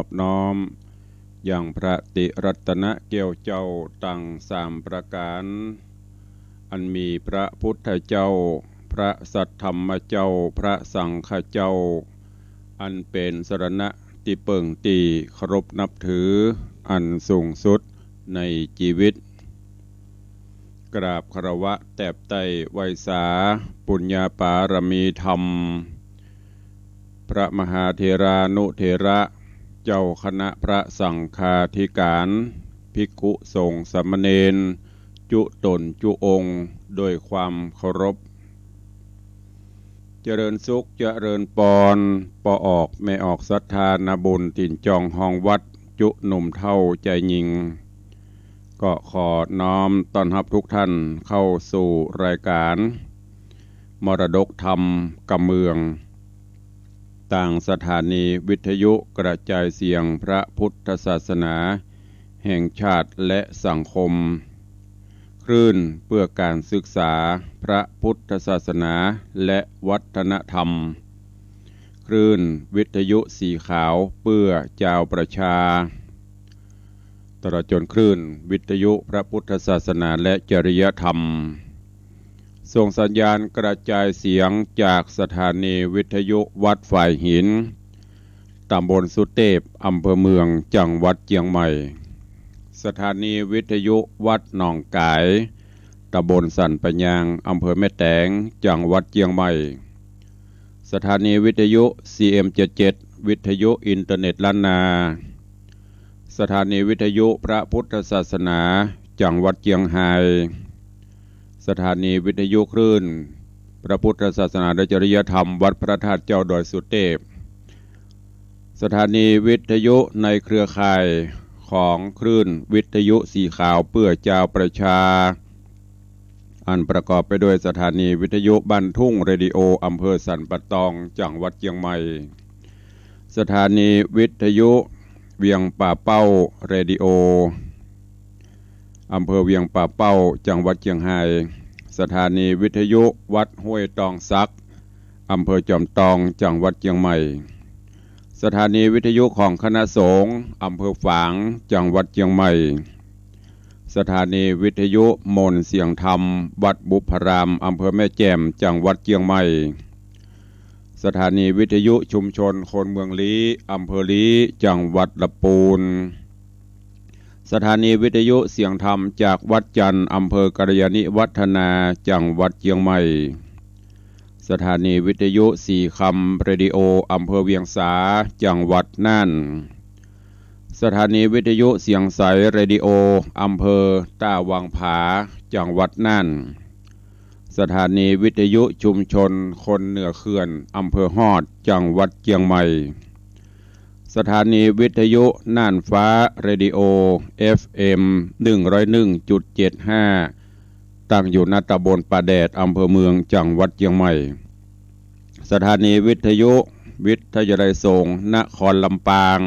อบน้อมอย่างพระติรัตนเกล้าเจ้าตั้งสามประการอันมีพระพุทธเจ้าพระสัทธรรมเจ้าพระสังฆเจ้าอันเป็นสรณะที่เปิ่งตีเคารพนับถืออันสูงสุดในชีวิตกราบคารวะแตบไตไวสาปุญญาปารมีธรรมพระมหาเถรานุเถระเจ้าคณะพระสังฆาธิการภิกขุสงฆ์สามเณรจุตนจุองค์โดยความเคารพเจริญสุขเจริญปอนปออกไม่ออกศรัทธานาบุญถิ่นจองห้องวัดจุหนุ่มเท่าใจยิงก็ขอน้อมต้อนรับทุกท่านเข้าสู่รายการมรดกธรรมกำเมืองต่างสถานีวิทยุกระจายเสียงพระพุทธศาสนาแห่งชาติและสังคมคลื่นเพื่อการศึกษาพระพุทธศาสนาและวัฒนธรรมคลื่นวิทยุสีขาวเพื่อเจ้าประชาตลอดจนคลื่นวิทยุพระพุทธศาสนาและจริยธรรมส่งสัญญาณกระจายเสียงจากสถานีวิทยุวัดฝ่ายหินตำบลสุเทพอำเภอเมืองจังหวัดเชียงใหม่สถานีวิทยุวัดหนองกายตำบลสันปะยางอำเภอแม่แตงจังหวัดเชียงใหม่สถานีวิทยุ CM77 วิทยุอินเทอร์เน็ตล้านนาสถานีวิทยุพระพุทธศาสนาจังหวัดเชียงรายสถานีวิทยุคลื่นพระพุทธศาสนาและจริยธรรมวัดพระธาตุเจ้าดอยสุเทพสถานีวิทยุในเครือข่ายของคลื่นวิทยุสีขาวเพื่อเจ้าประชาอันประกอบไปด้วยสถานีวิทยุบ้านทุ่งเรดิโออำเภอสันปะตองจังหวัดเชียงใหม่สถานีวิทยุเวียงป่าเป้าเรดิโออำเภอเวียงป่าเป้าจังหวัดเชียงรายสถานีวิทยุวัดห้วยตองซักอำเภอจอมตองจังหวัดเชียงใหม่สถานีวิทยุของคณะสงฆ์อำเภอฝางจังหวัดเชียงใหม่สถานีวิทยุมนต์เสียงธรรมวัดบุพรามอำเภอแม่แจ่มจังหวัดเชียงใหม่สถานีวิทยุชุมชนคนเมืองลี้อำเภอลี้จังหวัดลำพูนสถานีวิทยุเสียงธรรมจากวัดจันทร์อำเภอกัลยาณิวัฒนาจังหวัดเชียงใหม่สถานีวิทยุสีคำเรดิโออำเภอเวียงสาจังหวัดน่านสถานีวิทยุเสียงใสเรดิโออำเภอต้าวังผาจังหวัดน่านสถานีวิทยุชุมชนคนเหนือเขื่อนอำเภอฮอดจังหวัดเชียงใหม่สถานีวิทยุน่านฟ้าเรดิโอ FM 101.75 ตั้งอยู่ณตำบลป่าแดดอำเภอเมืองจังหวัดเชียงใหม่สถานีวิทยุวิทยาลัยสงฆ์นครลำปาง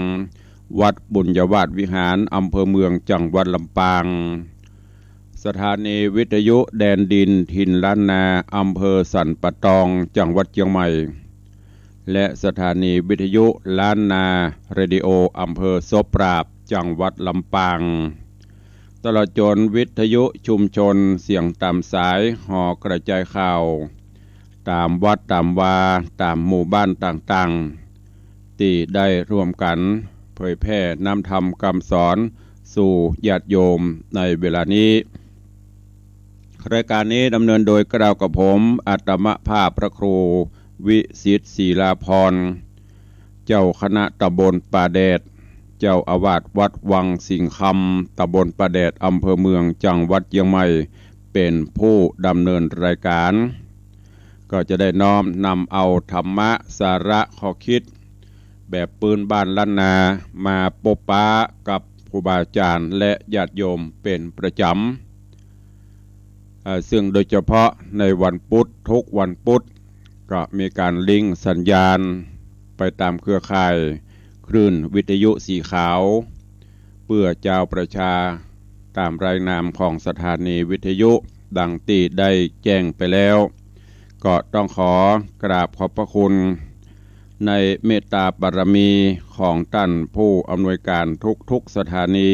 วัดบุญยวาสวิหารอำเภอเมืองจังหวัดลำปางสถานีวิทยุแดนดินถิ่นล้านนาอำเภอสันปะตองจังหวัดเชียงใหม่และสถานีวิทยุล้านนาเรดิโออำเภอโสปราบจังหวัดลำปางตลอดจนวิทยุชุมชนเสียงตามสายห่อกระจายข่าวตามวัดตามวาตามหมู่บ้านต่างๆที่ได้ร่วมกันเผยแพร่นำธรรมคำสอนสู่ญาติโยมในเวลานี้รายการนี้ดำเนินโดยกล่าวกับผมอาตมภาพพระครูวิสิทธิ์ศิลาพรเจ้าคณะตำบลป่าแดดเจ้าอาวาสวัดวังสิงคำตำบลป่าแดดอำเภอเมืองจังหวัดเชียงใหม่เป็นผู้ดำเนินรายการก็จะได้น้อมนำเอาธรรมะสาระข้อคิดแบบปืนบ้านล้านนามาปะปะกับครูบาอาจารย์และญาติโยมเป็นประจำซึ่งโดยเฉพาะในวันพุธทุกวันพุธก็มีการลิงก์สัญญาณไปตามเครือข่ายคลื่นวิทยุสีขาวเพื่อเจ้าประชาตามรายนามของสถานีวิทยุดังที่ได้แจ้งไปแล้วก็ต้องขอกราบขอบพระคุณ ในเมตตาบารมีของท่านผู้อำนวยการทุกสถานี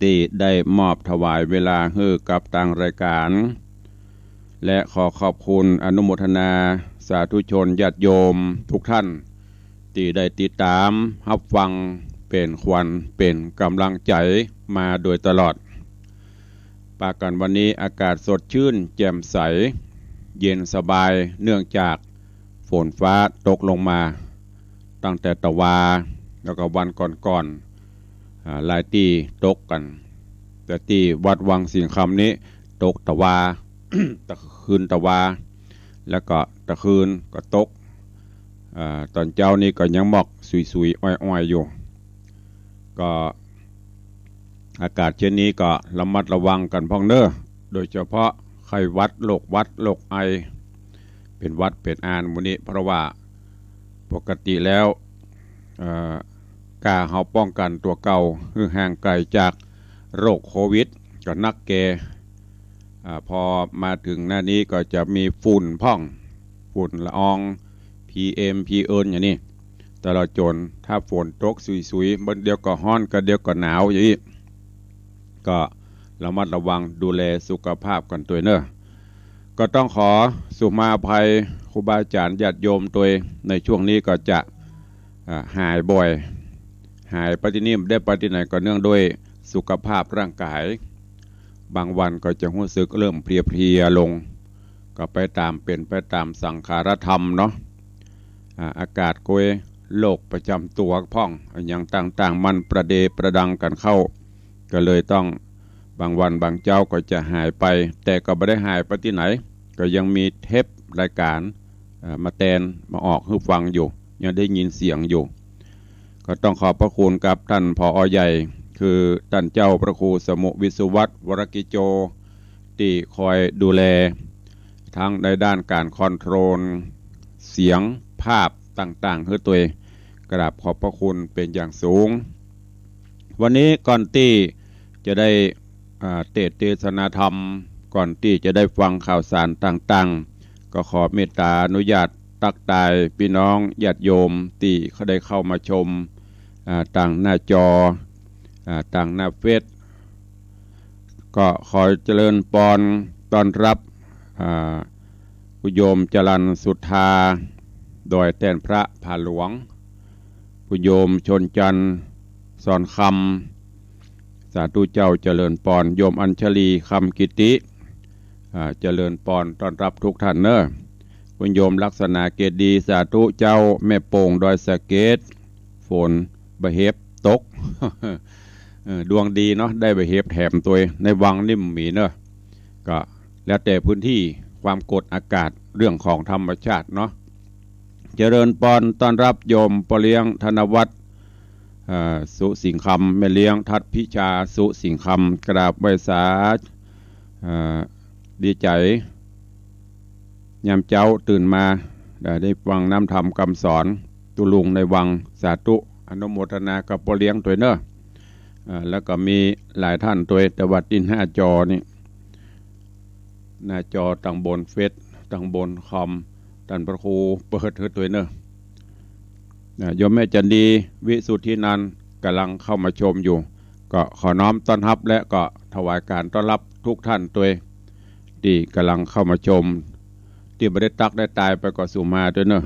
ที่ได้มอบถวายเวลาให้กับทางรายการและขอขอบคุณอนุโมทนาสาธุชนญาติโยมทุกท่านที่ได้ติดตามรับฟังเป็นขวัญเป็นกำลังใจมาโดยตลอดปากันวันนี้อากาศสดชื่นแจ่มใสเย็นสบายเนื่องจากฝนฟ้าตกลงมาตั้งแต่ตะวาแล้วก็วันก่อนหลายที่ตกกันแต่ที่วัดวังสิงคำนี้ตกตะวา ตะคืนตะวาแล้วก็ตะคืนก็ตกตอนเจ้านี้ก็ยังหมอกสุยๆอ้อยๆอยู่ก็อากาศเช่นนี้ก็ระมัดระวังกันพ้องเน้อโดยเฉพาะไข้หวัดโรคไอเป็นหวัดเป็นอานมื้อนี้เพราะว่าปกติแล้วกาเฮาป้องกันตัวเก่าคือห่างไกลจากโรคโควิดก็นักแก่พอมาถึงหน้านี้ก็จะมีฝุ่นพ่องฝุ่นละออง PM อย่างนี้แต่เราจนถ้าฝนตกสุยๆบนเดียวก็ร้อนก็เดียวก็หนาวอย่างนี้ก็ระมัดระวังดูแลสุขภาพกันตัวเนอะก็ต้องขอสุมาภัยครูบาอาจารย์ญาติโยมตัวในช่วงนี้ก็จะหายบ่อยหายปฏินิมได้ปฏิไหนก็เนื่องด้วยสุขภาพร่างกายบางวันก็จะรู้สึกเริ่มเพลียลงก็ไปตามสังขารธรรมเนาะอากาศโกยโรคประจำตัวพ่องอย่างต่างๆมันประเดประดังกันเข้าก็เลยต้องบางวันบางเจ้าก็จะหายไปแต่ก็ไม่ได้หายไปที่ไหนก็ยังมีเทปรายการมาแทนมาออกให้ฟังอยู่ยังได้ยินเสียงอยู่ก็ต้องขอบพระคุณกับท่านผอ.ใหญ่คือท่านเจ้าพระครูสมุวิสุวัตรวรกิโจที่คอยดูแลทั้งในด้านการคอนโทรลเสียงภาพต่างๆให้ตัวกราบขอบพระคุณเป็นอย่างสูงวันนี้ก่อนที่จะได้เทศนาธรรมก่อนที่จะได้ฟังข่าวสารต่างๆก็ขอเมตตาอนุญาตตักตายพี่น้องญาติโยมที่เขาได้เข้ามาชมต่างหน้าจอต่างหน้าเฟซก็ขอเจริญปอนต้อนรับผู้โยมจรัญสุทธาโดยแทนพระผาหลวงผู้โยมชนจันทร์สอนคำสาธุเจ้าเจริญปอนโยมอัญชลีคำกิติเจริญปอนต้อนรับทุกท่านเนอะคุณโยมลักษณะเกตดีสาธุเจ้าแม่โป่งดอยสะเก็ดฝนบะเฮ็บตก ดวงดีเนาะได้บะเฮ็บแถมตัวในวังนิ่มหมีเนอะก็แล้วแต่พื้นที่ความกดอากาศเรื่องของธรรมชาติเนาะเจริญปอนต้อนรับโยมปเลี้ยงธนวัฒน์สุสิงคำแม่เลี้ยงทัดพิชาสุสิงคำกราบไหว้สาดีใจยามเจ้าตื่นมาได้ฟังน้ำธรรมคำสอนตุลุงในวังสาธุอนุโมทนากับปเลี้ยงตัวเนอะแล้วก็มีหลายท่านตัวแต่วัดดินหน้าจอนี่หน้าจอตั้งบนเฟซตั้งบนคอมท่านพระครูเปิดตัวเนอะโยมแม่จันดีวิสุทธินันท์กำลังเข้ามาชมอยู่ก็ขอน้อมต้อนรับและก็ถวายการต้อนรับทุกท่านตัวที่กำลังเข้ามาชมที่ไม่ได้ตักได้ตายไปก็สู่มาด้วยเนอะ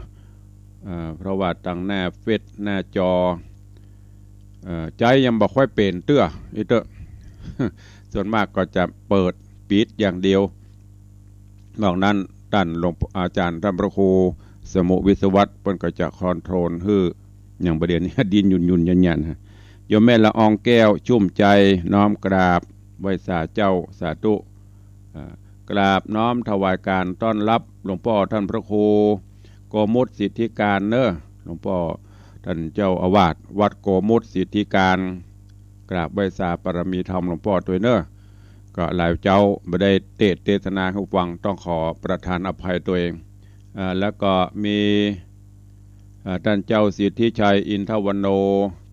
เพราะว่าตั้งหน้าเฟซหน้าจอใจยังบอกค่อยเป็นเตื้ออีเต้อ ส่วนมากก็จะเปิดปิดอย่างเดียวนอกนั้นท่านหลวงอาจารย์ท่านพระครูสมุวิศวัตรเพิ่นก็จะคอนโทรลอย่างประเด็นนี้ดินยุ่นยันโยมแม่ละอองแก้วชุ่มใจน้อมกราบไหว้สาเจ้าสาธุกราบน้อมถวายการต้อนรับหลวงพ่อท่านพระครูโกมุตสิทธิการเนอะหลวงพ่อท่านเจ้าอาวาสวัดโกมุตสิทธิการกราบไหว้สาปรมีธรรมหลวงพ่อตัวเนอะก็หลายเจ้าไม่ได้เทศนาให้ฟังต้องขอประทานอภัยตัวเองแล้วก็มีท่านเจ้าสิทธิชัยอินทวโน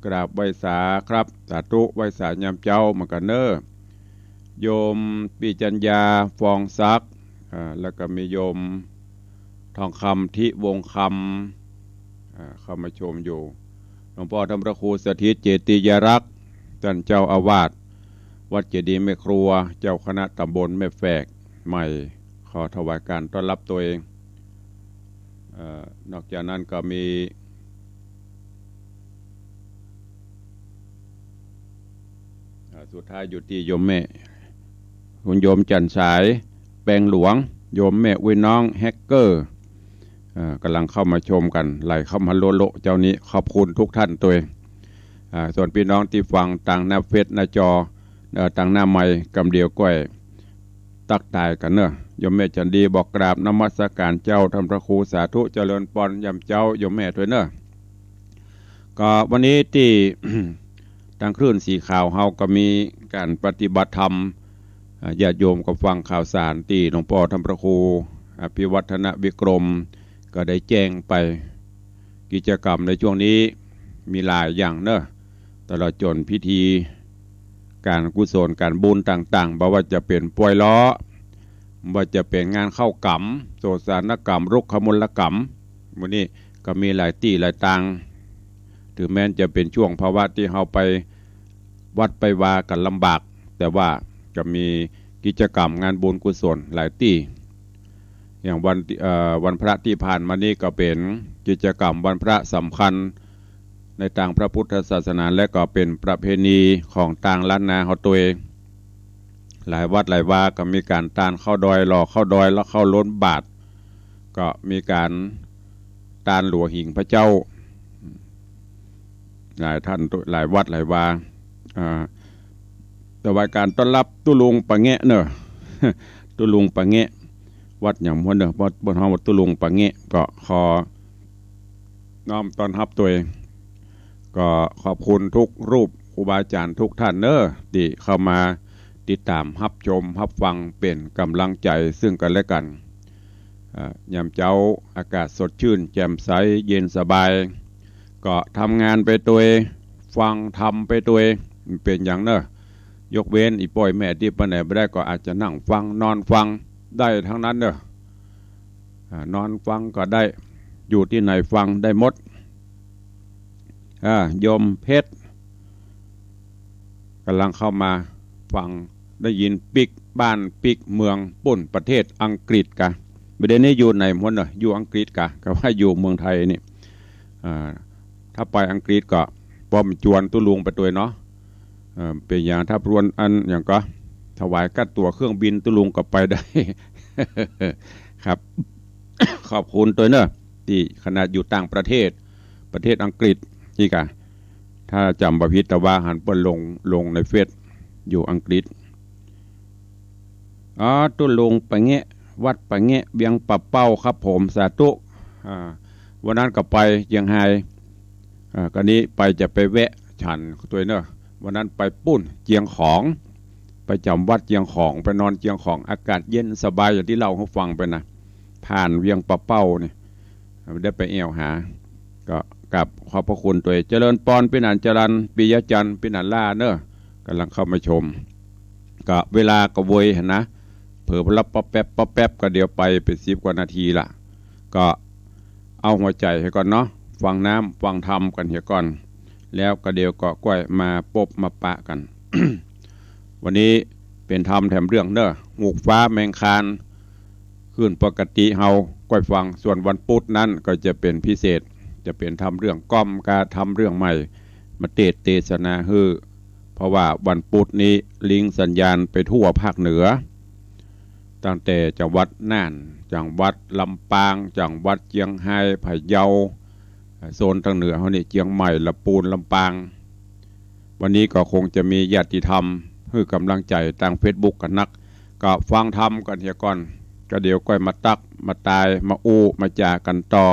กราบไหว้สาครับสาธุไหว้สายามเจ้ามากันเนอโยมปิจัญญาฟองซักแล้วก็มีโยมทองคำทิวงค เข้ามาชมอยู่หลวงพ่อธรรมพระครูสถิตเจติยรักษ์ท่านเจ้าอาวาสวัดเจดีย์แม่ครัวเจ้าคณะตำบลแม่แฝกใหม่ขอถวายการต้อนรับตัวเองนอกจากนั้นก็มีสุดท้ายอยู่ที่โยมแม่คุณโยมจันสายแปลงหลวงโยมแม่วิน้องแฮกเกอร์กำลังเข้ามาชมกันไหลเข้ามาโลเจ้านี้ขอบคุณทุกท่านตัวเองส่วนพี่น้องที่ฟังต่างหน้าเฟซหน้าจอต่างหน้าไม้กำเดียวก้อยตักตายกันเนอะโยมแม่จันดีบอกกราบนมัสการเจ้าธรรมพระครูสาธุเจริญปอนยำเจ้าโยมแม่ด้วยเนอะก็วันนี้ที่ ทางคลื่นสีขาวเฮาก็มีการปฏิบัติธรรมญาติโยมก็ฟังข่าวสารที่หลวงพ่อธรรมพระครูอภิวัฒนวิกรมก็ได้แจ้งไปกิจกรรมในช่วงนี้มีหลายอย่างเนอะตลอดจนพิธีการกุศลการบุญต่างๆบ่ว่าจะเป็นป่วยล้อว่าจะเป็นงานเข้ากรรมโสสานกรรมรุกขมลกรรมวันนี้ก็มีหลายที่หลายต่างถึงแม้จะเป็นช่วงภาวะที่เราไปวัดไปวากันลำบากแต่ว่าจะมีกิจกรรมงานบุญกุศลหลายที่อย่างวันพระที่ผ่านมานี้ก็เป็นกิจกรรมวันพระสำคัญในทางพระพุทธศาสนาและก็เป็นประเพณีของต่างล้านนาเขาตัวเองหลายวัดหลายวาก็มีการตานเข้าดอยหล่อเข้าดอยแล้วเข้าล้นบาทก็มีการตานหลวงหิ่งพระเจ้าหลายท่านหลายวัดหลายวาแต่ว่าการต้อนรับตุลุงปะแงะเนอะ ตุลุงปะแงะวัดอย่างพวกเนอะวัดบนห้องวัดตุลุงปะแงะก็ขอน้อมต้อนรับตัวเองก็ขอบคุณทุกรูปครูบาอาจารย์ทุกท่านเนอะที่เข้ามาติดตามรับชมรับฟังเป็นกำลังใจซึ่งกันและกันยามเจ้าอากาศสดชื่นแจ่มใสเย็นสบายก็ทำงานไปตัวเองฟังทำไปตัวเองเป็นอย่างเนอะยกเว้นอีป่อยแม่ที่ไปไหนไม่ได้ก็อาจจะนั่งฟังนอนฟังได้ทั้งนั้นเนอะนอนฟังก็ได้อยู่ที่ไหนฟังได้หมดโยมเพชรกำลังเข้ามาฟังได้ยินปิกบ้านปิกเมืองปุ่นประเทศอังกฤษกะประเด็นนี้อยู่ในหมดเนอะอยู่อังกฤษกะก็ว่าอยู่เมืองไทยนี่ถ้าไปอังกฤษก็ป้อมจวนตุลุงไปตัวเนาะเป็นอย่างถ้าพรวนอันอย่างก็ถวายกัดตัวเครื่องบินตุลุงก็ไปได้ ครับ ขอบคุณตัวเนอะที่ขนาดอยู่ต่างประเทศอังกฤษนี่กะถ้าจำประพิตว่าหันเปิ้ลลงในเฟซอยู่อังกฤษตุลุงไปเงี้ยวัดไปเงี้ยเบียงปะเป้าครับผมสาธุวันนั้นก็ไปเชียงไฮ้ก็นี้ไปจะไปแวะฉันตัวเนอะวันนั้นไปปุ้นเจียงของไปจำวัดเจียงของไปนอนเจียงของอากาศเย็นสบายอย่างที่เราเขาฟังไปนะผ่านเวียงปะเป้าเนี่ยได้ไปแอวหาก็กับขอบพระคุณตัวเจริญปอนปินันจรันปิยจันทร์ปินันล่าเนอะกำลังเข้ามาชมก็เวลาก็โวยนะเผื่อรับป๊อปแป๊บก็เดี๋ยวไปเป็น10 กว่านาทีละก็เอาหัวใจให้ก่อนเนาะฟังน้ำฟังธรรมกันเหี่ยก่อนแล้วก็เดี๋ยวก็ก้อยมาปบมาปะกัน วันนี้เป็นธรรมแถมเรื่องเนอะหูกฟ้าแมงคานขึ้นปกติเฮาก้อยฟังส่วนวันพุธนั้นก็จะเป็นพิเศษจะเป็นทำเรื่องก้อมการทำเรื่องใหม่มาเทศนาเพราะว่าวันพุธนี้ลิงสัญญาณไปทั่วภาคเหนือตั้งแต่จังหวัดน่านจังหวัดลำปางจังหวัดเชียงรายพะเยาโซนทางเหนือเขานี่เชียงใหม่ลำปูนลำปางวันนี้ก็คงจะมีญาติธรรมให้กำลังใจทาง Facebook กันนักก็ฟังธรรมกันเฮียก่อนก็เดี๋ยวก้อยมาตักมาตายมาอู้มาจากกันต่อ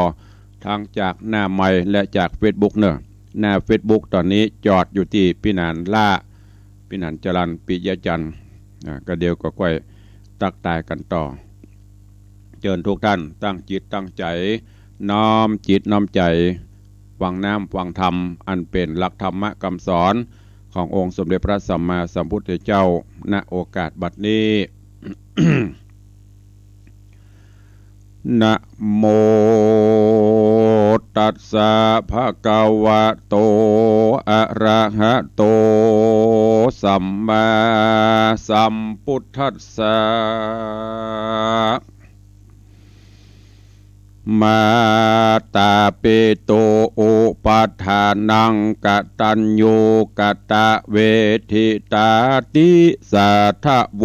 ทางจากหน้าใหม่และจาก Facebook เนอะหน้า Facebook ตอนนี้จอดอยู่ที่ปินันล่าปินันจรันปิยจันทร์ก็เดี๋ยวก็ก้อยตักตายกันต่อเชิญทุกท่านตั้งจิตตั้งใจน้อมจิตน้อมใจฟังน้ำฟังธรรมอันเป็นหลักธรรมคำสอนขององค์สมเด็จพระสัมมาสัมพุทธเจ้าณโอกาสบัดนี้ นะโม ตัสสะภะคะวะโตอะระหะโตสัมมาสัมพุทธัสสะมาตาเปโตอุปัฏฐานังกตัญญูกตเวทิตาติสัทธโว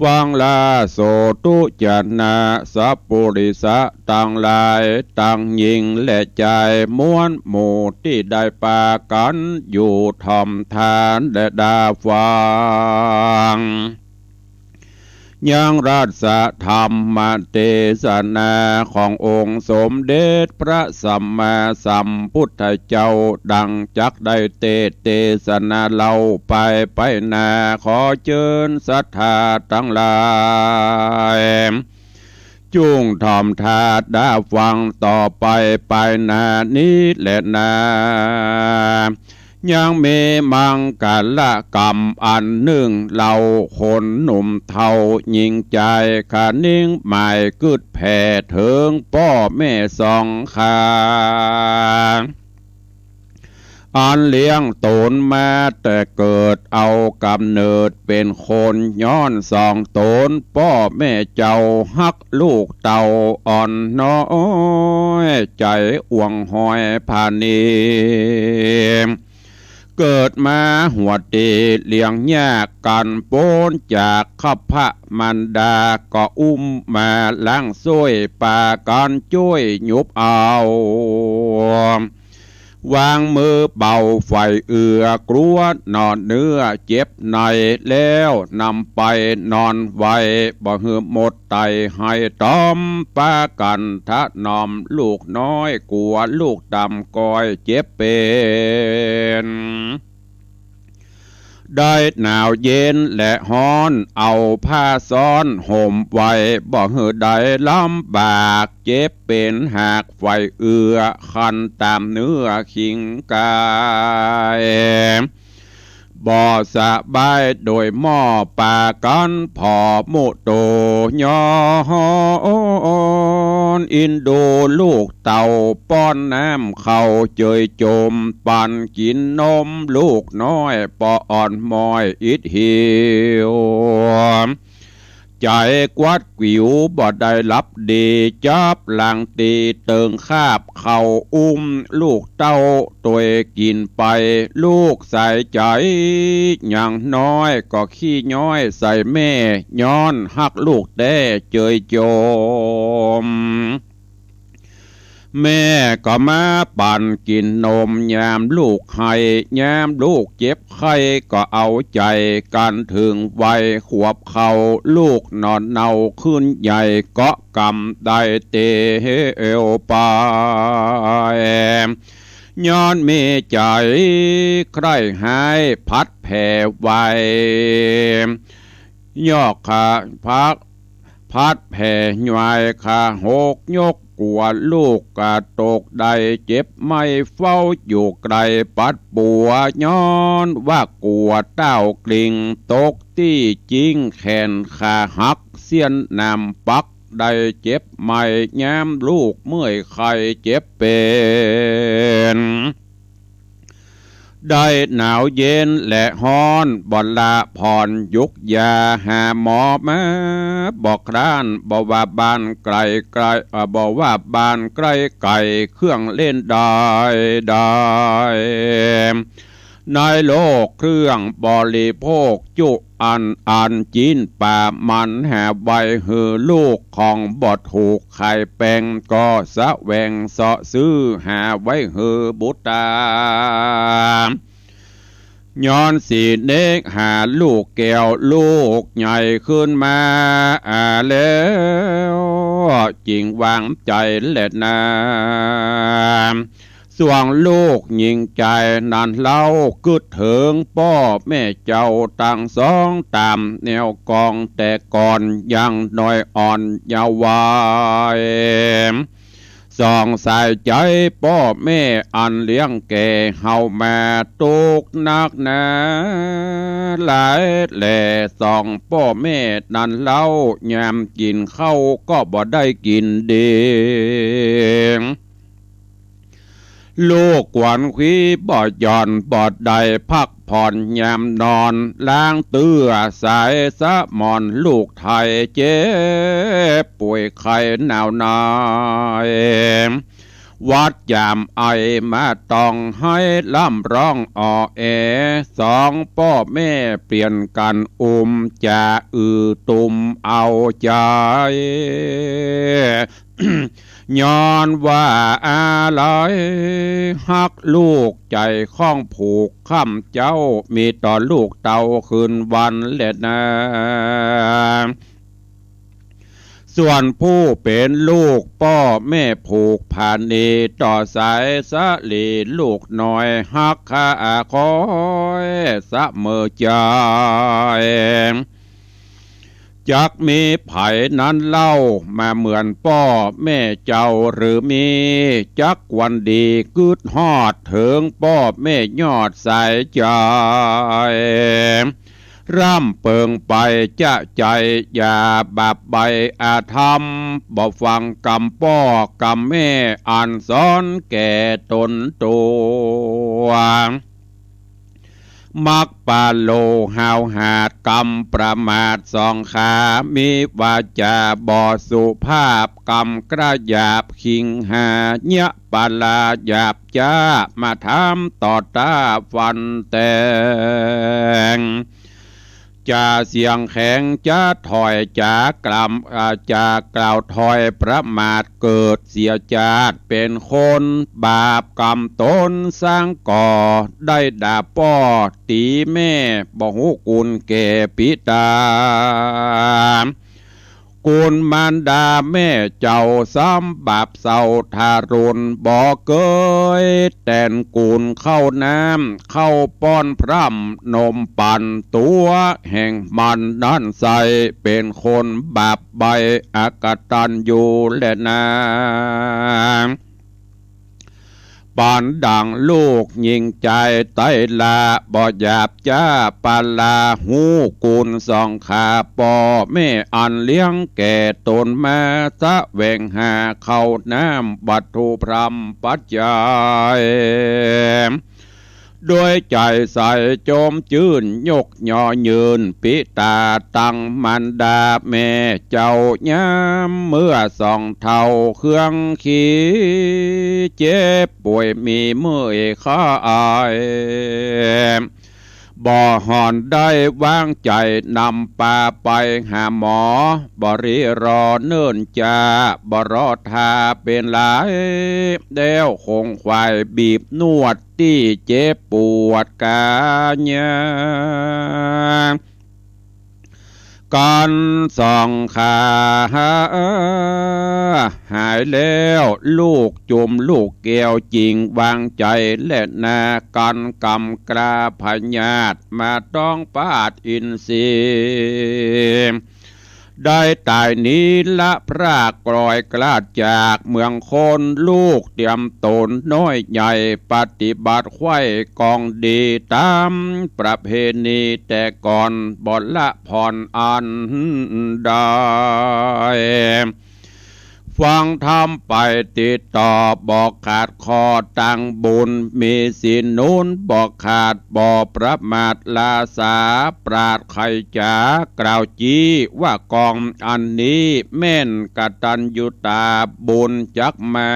ฟังลาโสตุจนะสัพปุริสะตังหลายตังหญิงและใจม้วนหมู่ที่ได้ปากันอยู่ทอมทานและดาฟังยังราชธรรมเทศนาขององค์สมเด็จพระสัมมาสัมพุทธเจ้าดังจักได้เทศนาเล่าไปนาขอเชิญศรัทธาทั้งหลายจุงทอมทาดาฟังต่อไปนานี้และนายังมีมังกรละกรรมอันหนึ่งเราคนหนุ่มเทายิงใจขานิ่งหมายกึดแผ่ถึงพ่อแม่สองขาอันเลี้ยงตนมาแต่เกิดเอากำเนิดเป็นคนย้อนสองตนพ่อแม่เจ้าฮักลูกเต่าอ่อนน้อยใจอ่วงหอยพานีเกิดมาหัวตีเลี้ยงยากกันโป้นจากข้าพระมันดาก็อุ้มมาล้างซ้วยปากันช่วยยุบเอาวางมือเบาไฟเอือกลัวนอนเนื้อเจ็บในแล้วนำไปนอนไว้บ่เหือหมดไตให้ต้อมปากันทะนอมลูกน้อยกลัวลูกดำก้อยเจ็บเป็นได้หนาวเย็นและฮ้อนเอาผ้าซ้อนห่มไว้บ่เหือใดลำบากเจ็บเป็นหากไฟเอือคันตามเนื้อขิงกายบ่สบายโดยหม้อปากันพอมุโตยอนอินโดลูกเต่าป้อนน้ำเข้าเจยจมปันกินนมลูกน้อยปออ่อนมอยอิดหิวใจกวัดกิวบ่ได้รับดีจับหลังตีเติงคาบเข่าอุ้มลูกเต้าตัวกินไปลูกใส่ใจอย่างน้อยก็ขี้ย้อยใส่แม่ย้อนหักลูกแต่เจยโจมแม่ก็มาปั่นกินนมยามลูกให้ยามลูกเจ็บไข้ก็เอาใจกันถึงไว้ขวบเขาลูกนอนเนาขึ้นใหญ่เกาะกำได้เตเอวไปย้อนมีใจใครหายพัดแผ่ไว้ยอกขาพัดแผ่หน่วยขาหกยกกลัวลูกกะตกใดเจ็บไม่เฝ้าอยู่ไกลปัดปัวย้อนว่ากลัวเต้ากลิ่งตกที่จริงแขนขาหักเสียนนำปักได้เจ็บไม่ย้ำลูกเมื่อยไข้เจ็บเป็นได้หนาวเย็นและฮ้อนบ่ละผ่อนยุกยาหาหมอมาบอกคร้านบอกว่าบ้านไกลบอกว่าบ้านใกล้ไก่เครื่องเล่นได้ในโลกเครื่องบริโภคจุอันจีนป่ามันแหบไว้หือลูกของบดถูกไข่แปงก็สะแวงเสาะซื้อหาไว้หือบุตรย้อนสีเนกหาลูกแก้วลูกใหญ่ขึ้นมาแล้วจริงวางใจเล็ดนาส่วงลูกยิงใจนั่นเล่ากึดถึงพ่อแม่เจ้าตั้งสองตามแนวกองแต่ก่อนยังน้อยอ่อนยาววาย สองสายใจพ่อแม่อันเลี้ยงแก่เฮามาตุกนักหนาหลายแหล่สองพ่อแม่นั่นเล่ายามกินข้าวก็บ่ได้กินเดียงลูกกวนขีบ่หย่อนบ่ได้พักผ่อนยามนอนล้างเตื้อสายสะมอนลูกไทยเจ็บป่วยไข้หนาวหนายวัดยามไอมาต้องให้ล่ำร้องอ่อแอสองพ่อแม่เปลี่ยนกันจะตุมเอาใจ ย้อนว่าอะไรฮักลูกใจข้องผูกข้ำเจ้ามีต่อลูกเต่าคืนวันเล็ดนาส่วนผู้เป็นลูกพ่อแม่ผูกผ่านนีต่อสายสะลีลูกหน่อยฮักข้าคอยสะเมอใจจักมีไผ่นั้นเล่ามาเหมือนพ่อแม่เจ้าหรือมีจักวันดีกึดฮอดถึงพ่อแม่ยอดสายใจร่ำเปิงไปจะใจอย่าบาปใบอาธรรมบ่ฟังกรรมพ่อกรรมแม่อ่านสอนแก่ตนตัวมักปาโลหาวหาดกรรมประมาทสองขามีวาจาบ่สุภาพกรรมกระหยาบขิงหาเนะปาลาหยาบจ้ามาทำต่อตาฟันแตงจะเสียงแข็งจะถอยจากกล่ำจากกล่าวถอยประมาทเกิดเสียจาดเป็นคนบาปกรรมตนสร้างก่อได้ด่าพ่อตีแม่บ่หูกุลแก่ปิตากุลมารดาแม่เจ้าซ้ำบาปเศร้าทารุณบ่เกยแต่นกุลเข้าน้ำเข้าป้อนพร่ำนมปั่นตัวแห่งมันนั่นใสเป็นคนบาปใบอากตันอยู่และนาปานดังลูกยิงใจไตลาบ่หยาบจ้าปาลาหูกุลสองขาปอแม่อันเลี้ยงแก่ตนมาสะแหวงหาเข้าน้ำบัตถุพรำปัจจัยด้วยใจใสโจมจื่นยกย่อยืนปิตาตั้งมันดาแม่เจ้าย้ำเมื่อสองเท่าเครื่องขี้เจ็บป่วยมีเมื่อยข้าอายบ่หอนได้วางใจนำป่าไปหาหมอบริรอเนิ่นจาบรอทาเป็นหลายเด้วคงควายบีบนวดที่เจ็บปวดกายกันส่องขาหายแล้วลูกจุ่มลูกแก้วจริงวางใจและนากันกำกราพญาตมาต้องปาดอินทรีย์ได้ตายนี้ละพรากปล่อยกลาดจากเมืองคนลูกเตรียมตนน้อยใหญ่ปฏิบัติไข้กองดีตามประเพณีแต่ก่อนบ่ละผ่อนอันได้ฟังธรรมไปติดต่อบอกขาดคอตั้งบุญมีศีลนูนบอกขาดบ่ประมาทลาสาปราดไขจากล่าวจี้ว่ากองอันนี้แม่นกตัญญูตาบุญจักมา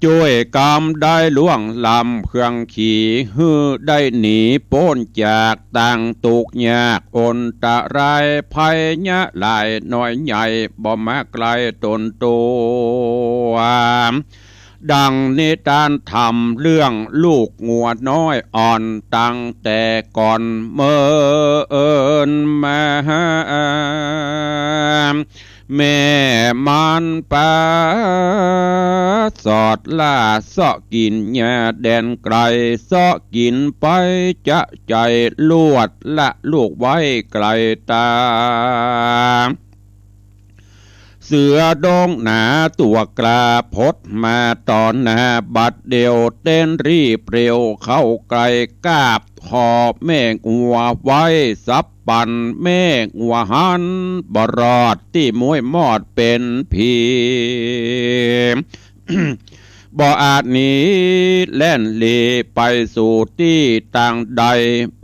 ช่วยกรรมได้ล่วงลำเครื่องขี่ฮือได้หนีพ้นจากต่างตุกยากอนตะไรภัยยะหลายน้อยใหญ่บ่มาไกลตนตัวดังนิทานธรรมเรื่องลูกงัวน้อยอ่อนตั้งแต่ก่อนเมื่อมาแม่มันปาสอดล่าเสาะกินหญ้าแดนไกลเสาะกินไปจะใจลวดละลูกไว้ไกลตา เสือดงหนาตัวกลาพดมาตอนหนาบัดเดียวเต้นรีบเร็วเข้าไกลกาบหอบแม่งัวไว้สับปั่นแม่งัวหันบรอดที่มวยมอดเป็นผีบ่อาจหนีแล่นเลไปสู่ที่ต่างใด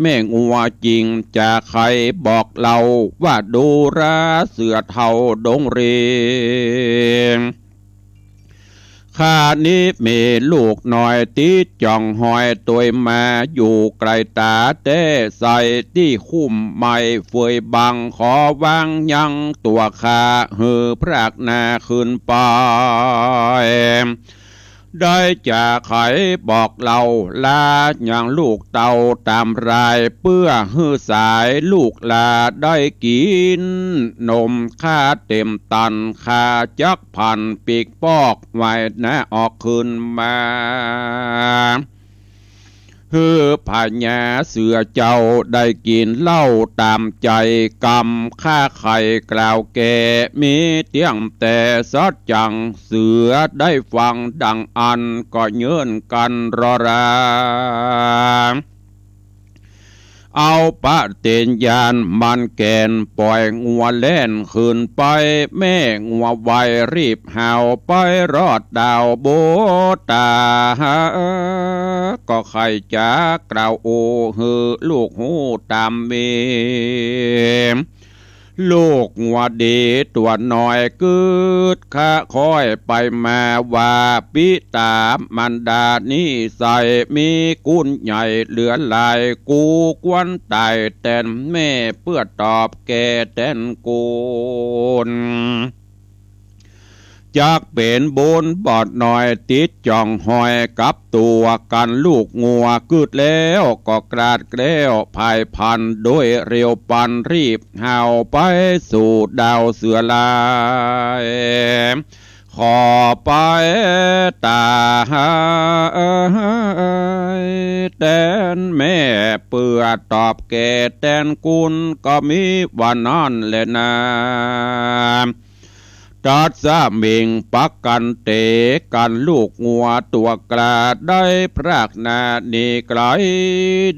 แม่งัวจริงจะใครบอกเราว่าดูราเสือเท่าดงเรียงข้านี้มีลูกหน่อยตีจ่องหอยตัวมาอยู่ไกลตาแต่ใส่ที่คุ้มไม่เฟยบังขอวางยังตัวข้าหือพรากนาขึ้นไปได้จากไขบอกเราลาอย่างลูกเต่าตามรายเพื่อฮือสายลูกลาได้กินนมข้าเต็มตันข้าจักพันปีกปอกไว้นะออกขึ้นมาฮือพญาเสือเจ้าได้กินเหล้าตามใจกรรมข้าไข่กล่าวแก่มีเตียงแต่ซอดจังเสือได้ฟังดังอันก็เยินกันรอราเอาปะเตียนยานมันแกนปล่อยงัวเล่นขึ้นไปแม่งัวไวรีบห่าวไปรอดดาวโบตาก็ใครจะกล่าวโอฮือลูกหูตามเมลูกงัวดีตัวน้อยกึดข้าคอยไปมาว่าปิตามันดานี่ใส่มีกุนใหญ่เหลือลายกูกวนตายแตนแม่เพื่อตอบแก่แตนกูนจากเป็นบนบอดหน่อยติดจ่องหอยกับตัวกันลูกงัวกึดแล้วก็กราดแกล้วภายพันโดยเร็วปันรีบห่าวไปสู่ดาวเสือลายขอไปตาแตนแม่เปื่อตอบแก่แตนกุลก็มีวันนั้นแหละนะตัดสามิงปักกันเตะกันลูกงัวตัวกลาได้พรากนานีไกล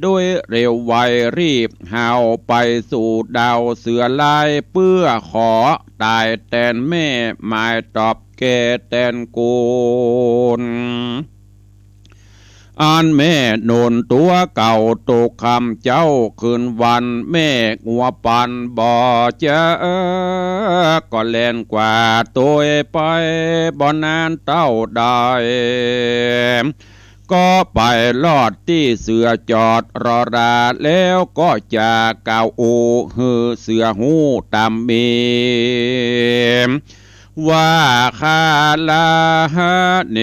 ด้วยเร็วไวรีบห่าวไปสู่ดาวเสือลายเพื่อขอตายแตนแม่หมายตอบแก่แตนกูลอันแม่โนนตัวเก่าตกคำเจ้าคืนวันแม่งัวปันบ่เจอก็แล่นกว่าตัวไปบ่นานเต้าได้ก็ไปลอดที่เสือจอดรอราแล้วก็จะกล่าวโอฮือเสือหูตามมีว่าข้าลาเน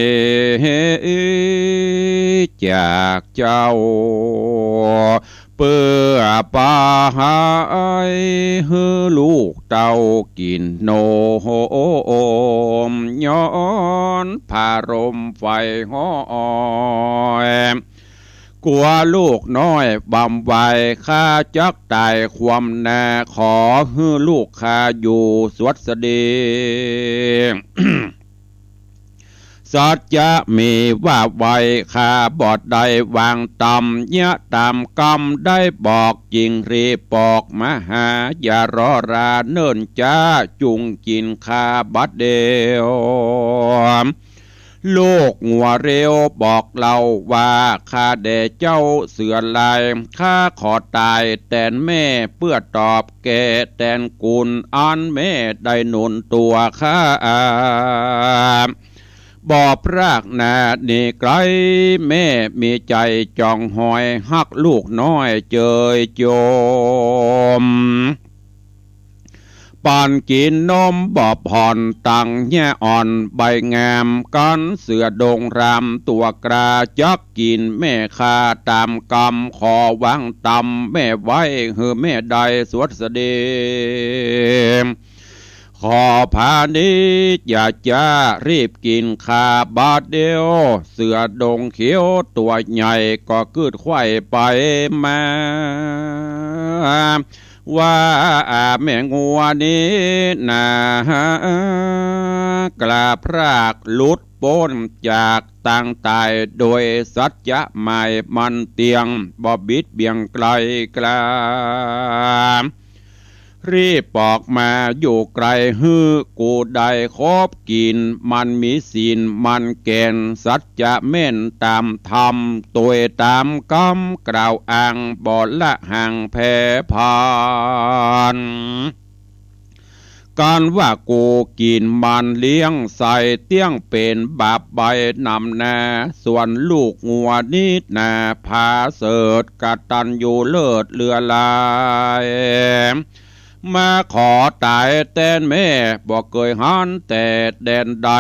จากเจ้าเปื่อปาหายฮือลูกเต้ากินโนมย้อนพารมไฟห้อยกลัวลูกน้อยบำไวข้าจักตายความนาขอฮือลูกข้าอยู่สวัสดี สัจจะมีว่าไว้ข้าบอดได้วางตำยะตามกรรมได้บอกจริงรีปอกมหาอย่ารอราเนิ่นจ้าจุงกินข้าบัดเดียวลูกงัวเร็วบอกเราว่าข้าแด่เจ้าเสือลายข้าขอตายแตนแม่เพื่อตอบแก่แตนกุลอันแม่ได้หนุนตัวข้าบ่อพรากนานี่ไกลแม่มีใจจองหอยฮักลูกน้อยเจยโจมปานกินนมบ่ผ่อนตังแย่อ่อนใบงามกันเสือดงรำตัวกราจักกินแม่คาตามกรรมขอวางตำแม่ไว้เฮือแม่ใดสวดเสด็จขอพาณิชย์อย่าจะรีบกินข้าบาดเดียวเสือดงเขียวตัวใหญ่ก็คืดไขว้ไปมา ว่าแม่งัวนี้นากลาพรากหลุดพ้นจากต่างตายโดยสัจจะไม่มันเตียงบ่บิดเบี่ยงไกลกลารีบปอกมาอยู่ไกลฮือกูได้คบกินมันมีศีลมันแก่นสัจจะเม่นตามธรรมตัวตามกำกล่าวอ้างบ่ละห่างแพ้ผ่านการว่ากูกินมันเลี้ยงใส่เตี้ยงเป็นบาปใบนำนาส่วนลูกงัวนิดนาพาเสดกตันอยู่เลิศเรือลายมาขอตายแตนแม่บอกเคยหันแต่แดนใด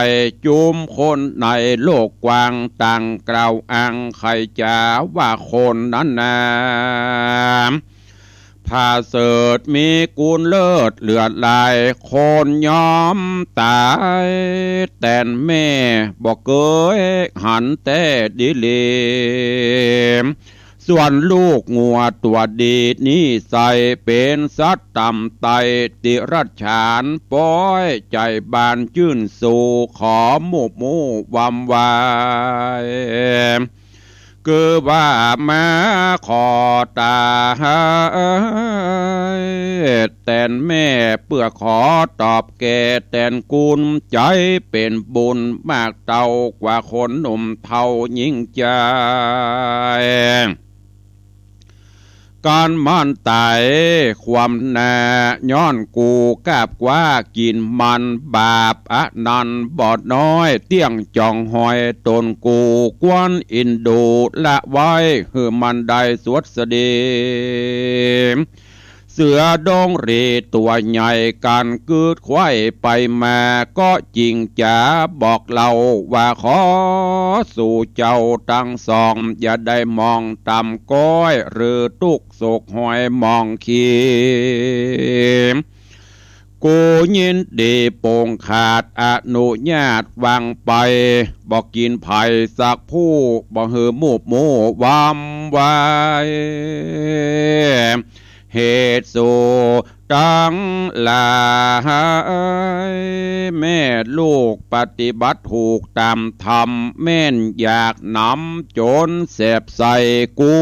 จุมคนในโลกกว้างต่างกล่าวอ้างใครจะว่าคนนั้นนาพาเสดมีกูลเลิศเลือดลายคนยอมตายแต่แม่บอกเคยหันแต่ดิเลมส่วนลูกงัวตัวดีนี่ใส่เป็นสัตว์ต่ำไตติรัชฉานป้อยใจบานชื่นสู่ขอหมู่วำวายคือว่ามาขอตาแต่แม่เพื่อขอตอบแก่แต่กุลใจเป็นบุญมากเต่ากว่าคนหนุ่มเท่ายิ่งใจการมันตายความนาย้อนกูกาบกว่ากินมันบาปอนันบอดน้อยเตี้ยงจ่องหอยตนกูกวนอินดูละไว้คือมันได้สวดเสดีเสือดงรีตัวใหญ่การกืดควายไปมาก็จริงจะบอกเราว่าขอสู่เจ้าตั้งสองอย่าได้มองต่ำก้อยหรือตุกโศกหอยมองขีกูยินดีโป่งขาดอนุญาตวางไปบอกกินไผ่สักผู้บอกหือมูวำไว้เหตุสู่ตั้งหลายแม่ลูกปฏิบัติถูกตามธรรมแม่นอยากนำจนเสบใส่กู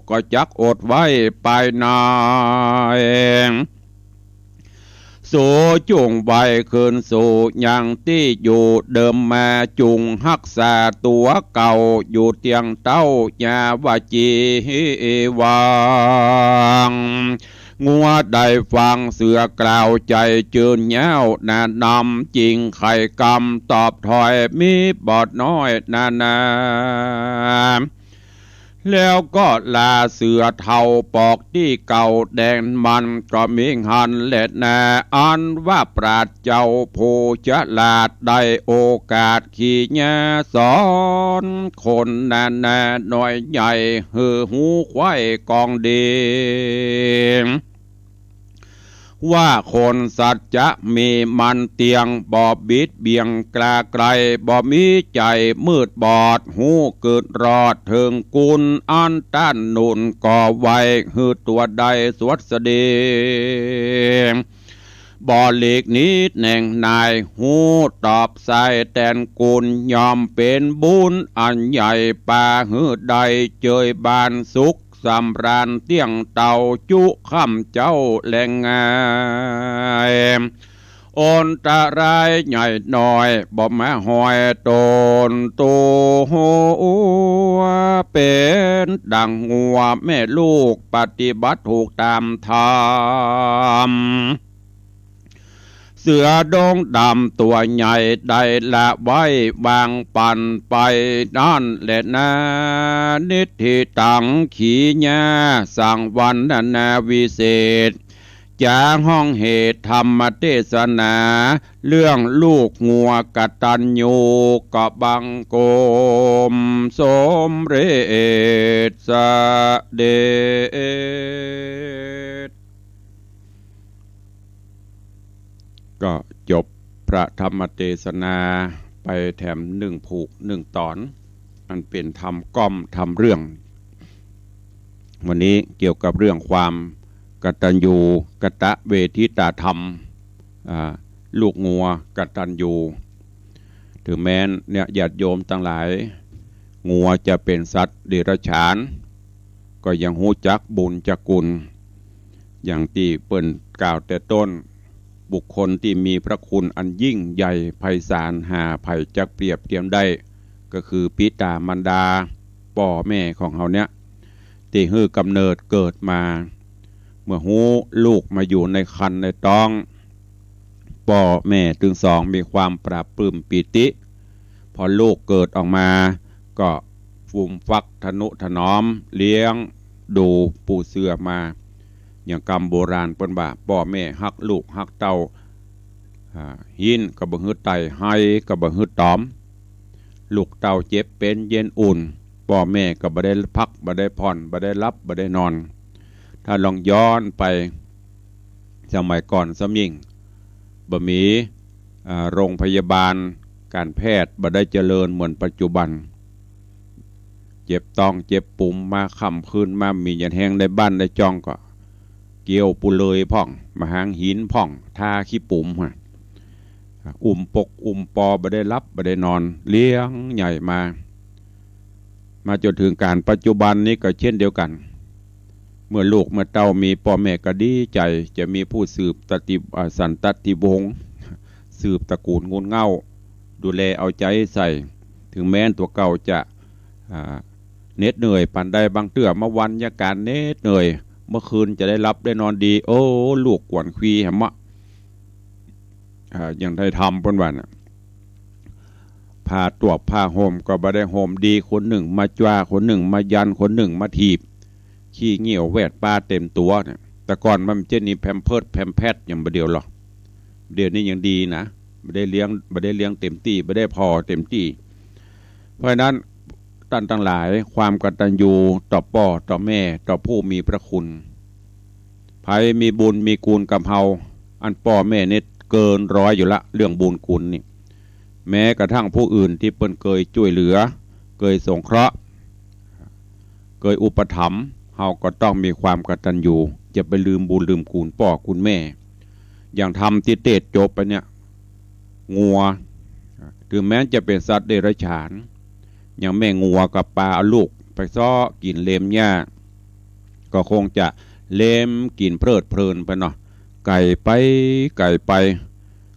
ก็จักอดไว้ไปนายสู่จุงใบคืนสู่อย่างที่อยู่เดิมมาจุงหักษาตัวเก่าอยู่เตียงเต้ายาวาจีวังงัวได้ฟังเสือกล่าวใจจืนเย้านานำจริงไข่กำตอบถอยมีบอดน้อยนาแล้วก็ลาเสือเทาปอกที่เก่าแดงมันก็มีหันเล็ดนาอันว่าปราดเจ้าผู้ฉลาดได้โอกาสขี่ญาสอนคนนาหน่อยใหญ่หือหูควายกองดีว่าคนสัจจะมีมันเตียงบอบบิดเบียงกลาไกลบ่มีใจมืดบอดหูเกิดรอดถึงกุลอันต้านนุนก่อไว้หือตัวใดสวดเสดีบ่หลีกนิดแหน่งนายหูตอบใส่แตนกุลยอมเป็นบุญอันใหญ่ป่าหือใดเจยบานสุขสำราญเตี้ยงเต่าจุข้ำเจ้าแหลงงายโอนตะรายใหญ่หน่อยบ่มาหอยตนตัวเป็นดังงัวแม่ลูกปฏิบัติถูกตามธรรมเสือดงดำตัวใหญ่ได้ละไว้วางปันไปนั่นแหละนานิธิตังขีญาสั่งวันนาวิเศษจากห้องเหตุธรรมเทศนาเรื่องลูกงัวกตัญญูกบังโกมสมเร็จสเดชก็จบพระธรรมเทศนาไปแถม1 ผูก 1 ตอนอันเป็นธรรมก้อมทำเรื่องวันนี้เกี่ยวกับเรื่องความ กตัญญูกตเวทิตาธรรมลูกงัวกตัญญูถึงแม้นเนี่ยญาติโยมทั้งหลายงัวจะเป็นสัตว์เดรัจฉานก็ยังหู้จักบุญจักกุลอย่างที่เปิ้นกล่าวแต่ต้นบุคคลที่มีพระคุณอันยิ่งใหญ่ไพศาลหาไผจักเปรียบเทียมได้ก็คือปิตามารดาพ่อแม่ของเขาเนี่ยที่ฮื้อกำเนิดเกิดมาเมื่อหูลูกมาอยู่ในครรภ์ในท้องพ่อแม่ถึงสองมีความปราบปลื้มปิติพอลูกเกิดออกมาก็ฟูมฟักทนุถนอมเลี้ยงดูปูเสือมาอย่างกรรมโบราณเปิ้นว่าพ่อแม่ฮักลูกฮักเต้าหินก็บ่ฮึดไตให้ก็บ่ฮึดตอมลูกเต้าเจ็บเป็นเย็นอุ่นพ่อแม่ก็บ่ได้พักบ่ได้ผ่อนบ่ได้รับบ่ได้นอนถ้าลองย้อนไปสมัยก่อนสำยิ่งบ่มีโรงพยาบาลการแพทย์บ่ได้เจริญเหมือนปัจจุบันเจ็บต้องเจ็บปุ่มมาค่ำคืนมามียันแห้งในบ้านในจองก็เกี่ยวปุเลยพ่องมาหางหินพ่องทาขี้ปุ่มปกปอบ่ได้รับบ่ได้นอนเลี้ยงใหญ่มาจนถึงการปัจจุบันนี้ก็เช่นเดียวกันเมื่อลูกเมื่อเต้ามีพ่อแม่ก็ดีใจจะมีผู้สืบสันตติวงศ์สืบตระกูลงูเง่าดูแลเอาใจใส่ถึงแม้นตัวเก่าจะเหน็ดเหนื่อยปันได้บางเตื้อมาวันยาการเหน็ดเหนื่อยเมื่อคืนจะได้รับได้นอนดีโอ้ลูกกวนควีแหมะยังได้ทำปนวันผ้าตัวผ้าห่มก็บ่ได้ห่มดีคนหนึ่งมาจ้าคนหนึ่งมายันคนหนึ่งมาถีบขี้เงี้ยวแวดป้าเต็มตัวเนี่ยแต่ก่อนมันเจนี่แพมเพิร์ดแพมแพทอย่างเดียวหรอเดี๋ยวนี้ยังดีนะไม่ได้เลี้ยงเต็มที่ไม่ได้พอเต็มที่เพราะฉะนั้นท่านทั้งหลายความกตัญญูต่อพ่อต่อแม่ต่อผู้มีพระคุณไผมีบุญมีกูลกับเฮาอันพ่อแม่เนี่ยเกินร้อยอยู่ละเรื่องบุญคุณนี่แม้กระทั่งผู้อื่นที่เปิ้นเคยช่วยเหลือเคยสงเคราะห์เคยอุปถัมภ์เฮาก็ต้องมีความกตัญญูจะไปลืมบุญลืมคุณพ่อคุณแม่อย่างทำที่เตศจบไปเนี่ยงัวถึงแม้จะเป็นสัตว์เดรัจฉานอย่างแม่งัวกับปลาเอาลูกไปซ้อกินเลมหญ้าก็คงจะเลมกินเพลิดเพลินไปเนาะไก่ไป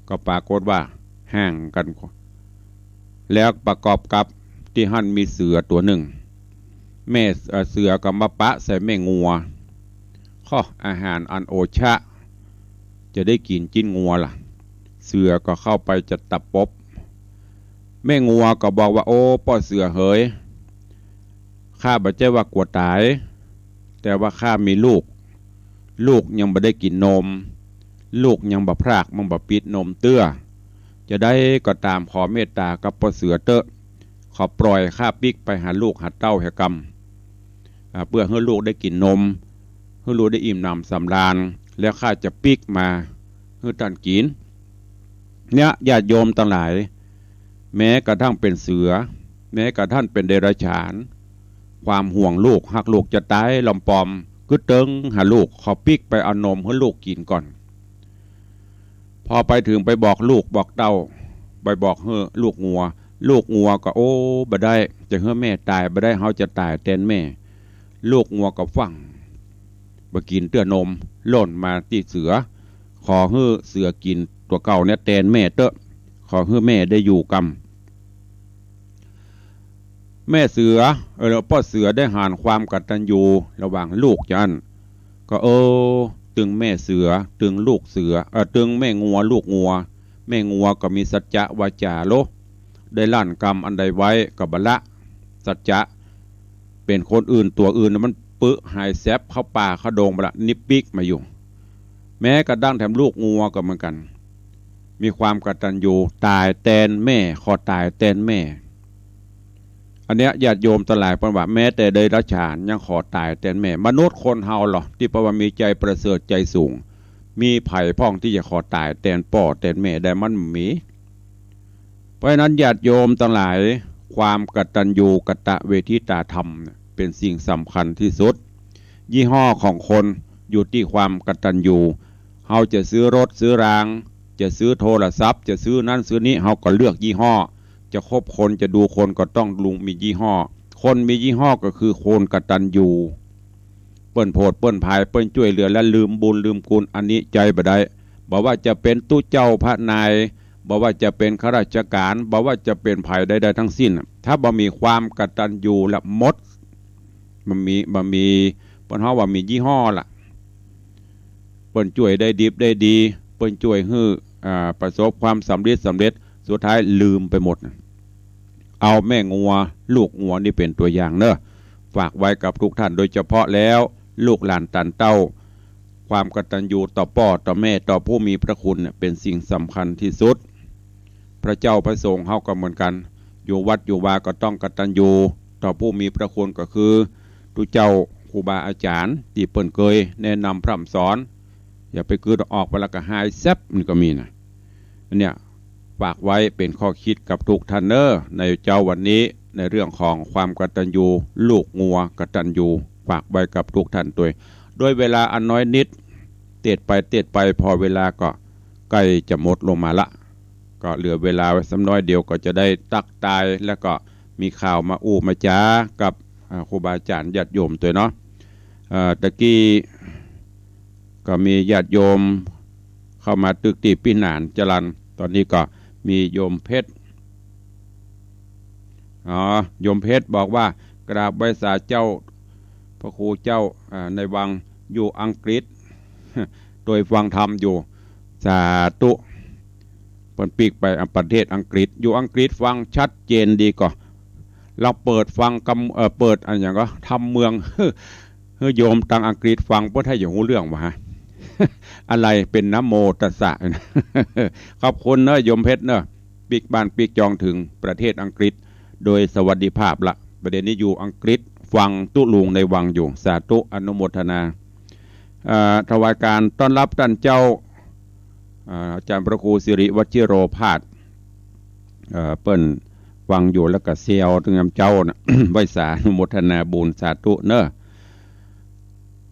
ก็ปรากฏว่าห่างกันแล้วประกอบกับที่หั่นมีเสือตัวหนึ่งแม่เสือกับมะปะใส่แม่งัวข้ออาหารอันโอชะจะได้กินจิ้นงัวล่ะเสือก็เข้าไปจะตับปบแม่งัวก็บอกว่าโอ้พ่อเสือเฮยข้าบ่ใจว่ากลัวตายแต่ว่าข้ามีลูกยังบ่ได้กินนมลูกยังบ่พรากมันบ่ปิดนมเตื้อจะได้ก็ตามขอเมตตากับพ่อเสือเตอะขอปล่อยข้าปิกไปหาลูกหาเต้าแห่กรรมเพื่อให้ลูกได้กินนมให้ลูกได้อิ่มหนำสำราญแล้วข้าจะปิกมาให้ท่านกินเนี่ยญาติโยมทั้งหลายแม้กระทั่งเป็นเสือแม้กระทั่งเป็นเดรัจฉานความห่วงลูกหักลูกจะตายลำปอมก็เติงหาลูกขอปิกไปเอานมให้ลูกกินก่อนพอไปถึงไปบอกลูกบอกเต้าไปบอกเฮ้อลูกงัวก็โอ้บ่ได้จะเฮ้อแม่ตายบ่ได้เฮาจะตายแทนแม่ลูกงัวก็ฟังบ่กินเตื้อนมหล่นมาที่เสือขอเฮ้อเสือกินตัวเก่าเนี่ยแทนแม่เตอะขอเฮ้อแม่ได้อยู่กรรมแม่เสือพ่อเสือได้หานความกตัญญูระหว่างลูกจันก็ตึงแม่เสือตึงลูกเสือตึงแม่งัวลูกงัวแม่งัวก็มีสัจจะวาจาโลได้ลั่นกรรมอันใดไว้กับบละสัจจะเป็นคนอื่นตัวอื่นมันปึหายแซบเข้าป่าเข้าดงบละนิปิกมาอยู่แม้กระดั้งแถมลูกงัวก็เหมือนกันมีความกตัญญูตายแทนแม่ขอตายแทนแม่อันเนี้ยญาติโยมตลายปนว่าแม้แต่เดรัจฉานยังขอตายแทนแม่มนุษย์คนเฮาหรอที่ประว่ามีใจประเสริฐใจสูงมีไผ่พ่องที่จะขอตายแทนพ่อแทนแม่ได้มันมีเพราะนั้นญาติโยมทั้งหลายความกตัญญูกตเวทิตาธรรมเป็นสิ่งสำคัญที่สุดยี่ห้อของคน อยู่ที่ความกตัญญูเฮาจะซื้อรถซื้อรางจะซื้อโทรศัพท์จะซื้อนั้นซื้อนี้เฮาก็เลือกยี่ห้อจะคบคนจะดูคนก็ต้องลุงมียี่ห้อคนมียี่ห้อก็คือคนกตัญญูเปิ้นโพดเปิ้นภายเปิ้นช่วยเหลือและลืมบุญลืมคุณอันนี้ใจบ่ได้บอกว่าจะเป็นตู้เจ้าพระนายบอกว่าจะเป็นข้าราชการบอกว่าจะเป็นภัยใดๆทั้งสิ้นถ้าบ่มีความกตัญญูและมดมันมีเปิ้นเฮาว่ามียี่ห้อล่ะเปิ้นช่วยได้ดิบได้ดีเปิ้นช่วยให้ประสบความสำเร็จสุดท้ายลืมไปหมดเอาแม่งัวลูกงัวนี่เป็นตัวอย่างเนอะฝากไว้กับทุกท่านโดยเฉพาะแล้วลูกหลานตันเต้าความกตัญญูต่อพ่อต่อแม่ต่อผู้มีพระคุณเป็นสิ่งสำคัญที่สุดพระเจ้าพระสงฆ์เฮาก็เหมือนกันอยู่วัดอยู่วาก็ต้องกตัญญูต่อผู้มีพระคุณก็คือทุกเจ้าครูบาอาจารย์ที่เปิ้นเคยแนะนำพร่ำสอนอย่าไปกือออกไปแล้วก็หายแซบนี่ก็มีนะอันเนี้ยฝากไว้เป็นข้อคิดกับทุกท่านเนอในเจ้าวันนี้ในเรื่องของความกตัญญูลูกงัวกตัญญูฝากไว้กับทุกท่านโดยเวลาอันน้อยนิดเตียดไปพอเวลาก็ใกล้จะหมดลงมาละก็เหลือเวลาไว้สักน้อยเดียวก็จะได้ตักตายแล้วก็มีข่าวมาอู้มาจ้ากับครูบาอาจารย์ญาติโยมตัวเนาะตะกี้ก็มีญาติโยมเข้ามาตึกตีปีหนานจรันตอนนี้ก็มีโยมเพชรโยมเพชรบอกว่ากราบไหว้สาเจ้าพระครูเจ้าในวังอยู่อังกฤษโดยฟังธรรมอยู่สาธุเปิดปีกไปประเทศอังกฤษอยู่อังกฤษฟังชัดเจนดีก็เราเปิดฟังเปิดอะไรอย่างก็ทำเมืองเฮ้ยโยมทางอังกฤษฟังเพื่อให้อย่างรู้เรื่องวะฮะ อะไรเป็นนะโมตัสสะ ขอบคุณเนอะโยมเพชรเนอะปีกบ้านปีกจองถึงประเทศอังกฤษโดยสวัสดิภาพละประเด็นนี้อยู่อังกฤษฟังตุลุงในวังอยู่สาธุอนุโมทนาถวายการต้อนรับท่านเจ้าอาจารย์พระครูสิริวชิโรภาสเปิ้นฟังอยู่แล้วก็เซียวถึงนำเจ้านะ ไว้สาอนุโมทนาบุญสาธุเนอะ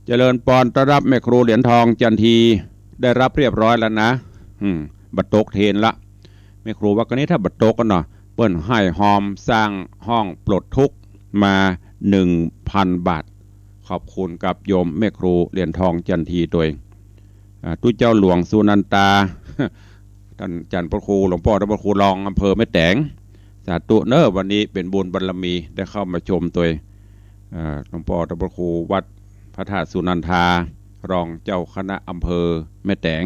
เจริญปอนต้อนรับแม่ครูเหรียญทองจันทีได้รับเรียบร้อยแล้วนะบัตรตกเทนละแม่ครูว่ากันนี้ถ้าบัตรตกกันเนาะเปิ้นให้หอมสร้างห้องปลดทุกข์มา 1,000 บาทขอบคุณกับโยมแม่ครูเหรียญทองจันทีตัวตู้เจ้าหลวงสุนันตา ท่านจันพระครูหลวงพ่อพระครูรองอำเภอแม่แตงสาธุเนอะวันนี้เป็นบุญบารมีได้เข้ามาชมตัวหลวงพ่อพระครูวัดพระธาตุสุนันทารองเจ้าคณะอำเภอแม่แตง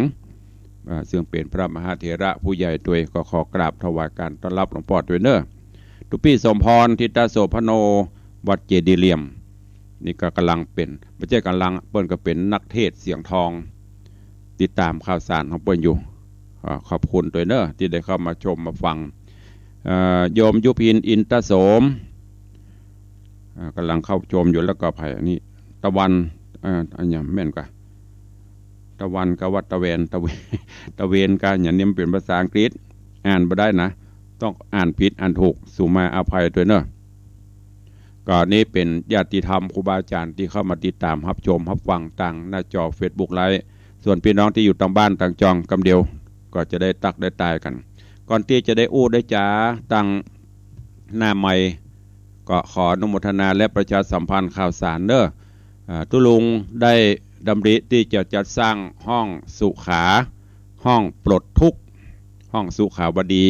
ซึ่งเป็นพระมหาเถระผู้ใหญ่ตัวก็ขอกราบถวายการต้อนรับหลวงพ่อด้วยเนอะทุพี่สมพรทิตาโสพโนวัดเจดีเหลี่ยมนี่ก็กำลังเป็นไม่ใช่กำลังเปิ้นก็เป็นนักเทศเสียงทองติดตามข่าวสารของเปิ้นอยู่ขอบคุณด้วยเนอะที่ได้เข้ามาชมมาฟังโยมยุพินอินทโสมกำลังเข้าชมอยู่แล้วก็ไผ่นี่ตะวันอันอย่างแม่นกว่าตะวันกับวัดตะเวนตะเวนกันอย่างนี้มันเป็นภาษาอังกฤษอ่านไม่ได้นะต้องอ่านผิดอ่านถูกสุมาอภัยด้วยเนอะก็นี้เป็นญาติธรรมครูบาอาจารย์ที่เข้ามาติดตามรับชมรับฟังต่างหน้าจอ Facebook ไลฟ์ส่วนพี่น้องที่อยู่ต่างบ้านต่างจองกำเดียวก็จะได้ตักได้ตายกันก่อนที่จะได้อู้ได้จ๋าตั้งหน้าใหม่ก็ขออนุโมทนาและประชาสัมพันธ์ข่าวสารเนอะตุลุงได้ดำริที่จะจัดสร้างห้องสุขาห้องปลดทุกข์ห้องสุขาวดี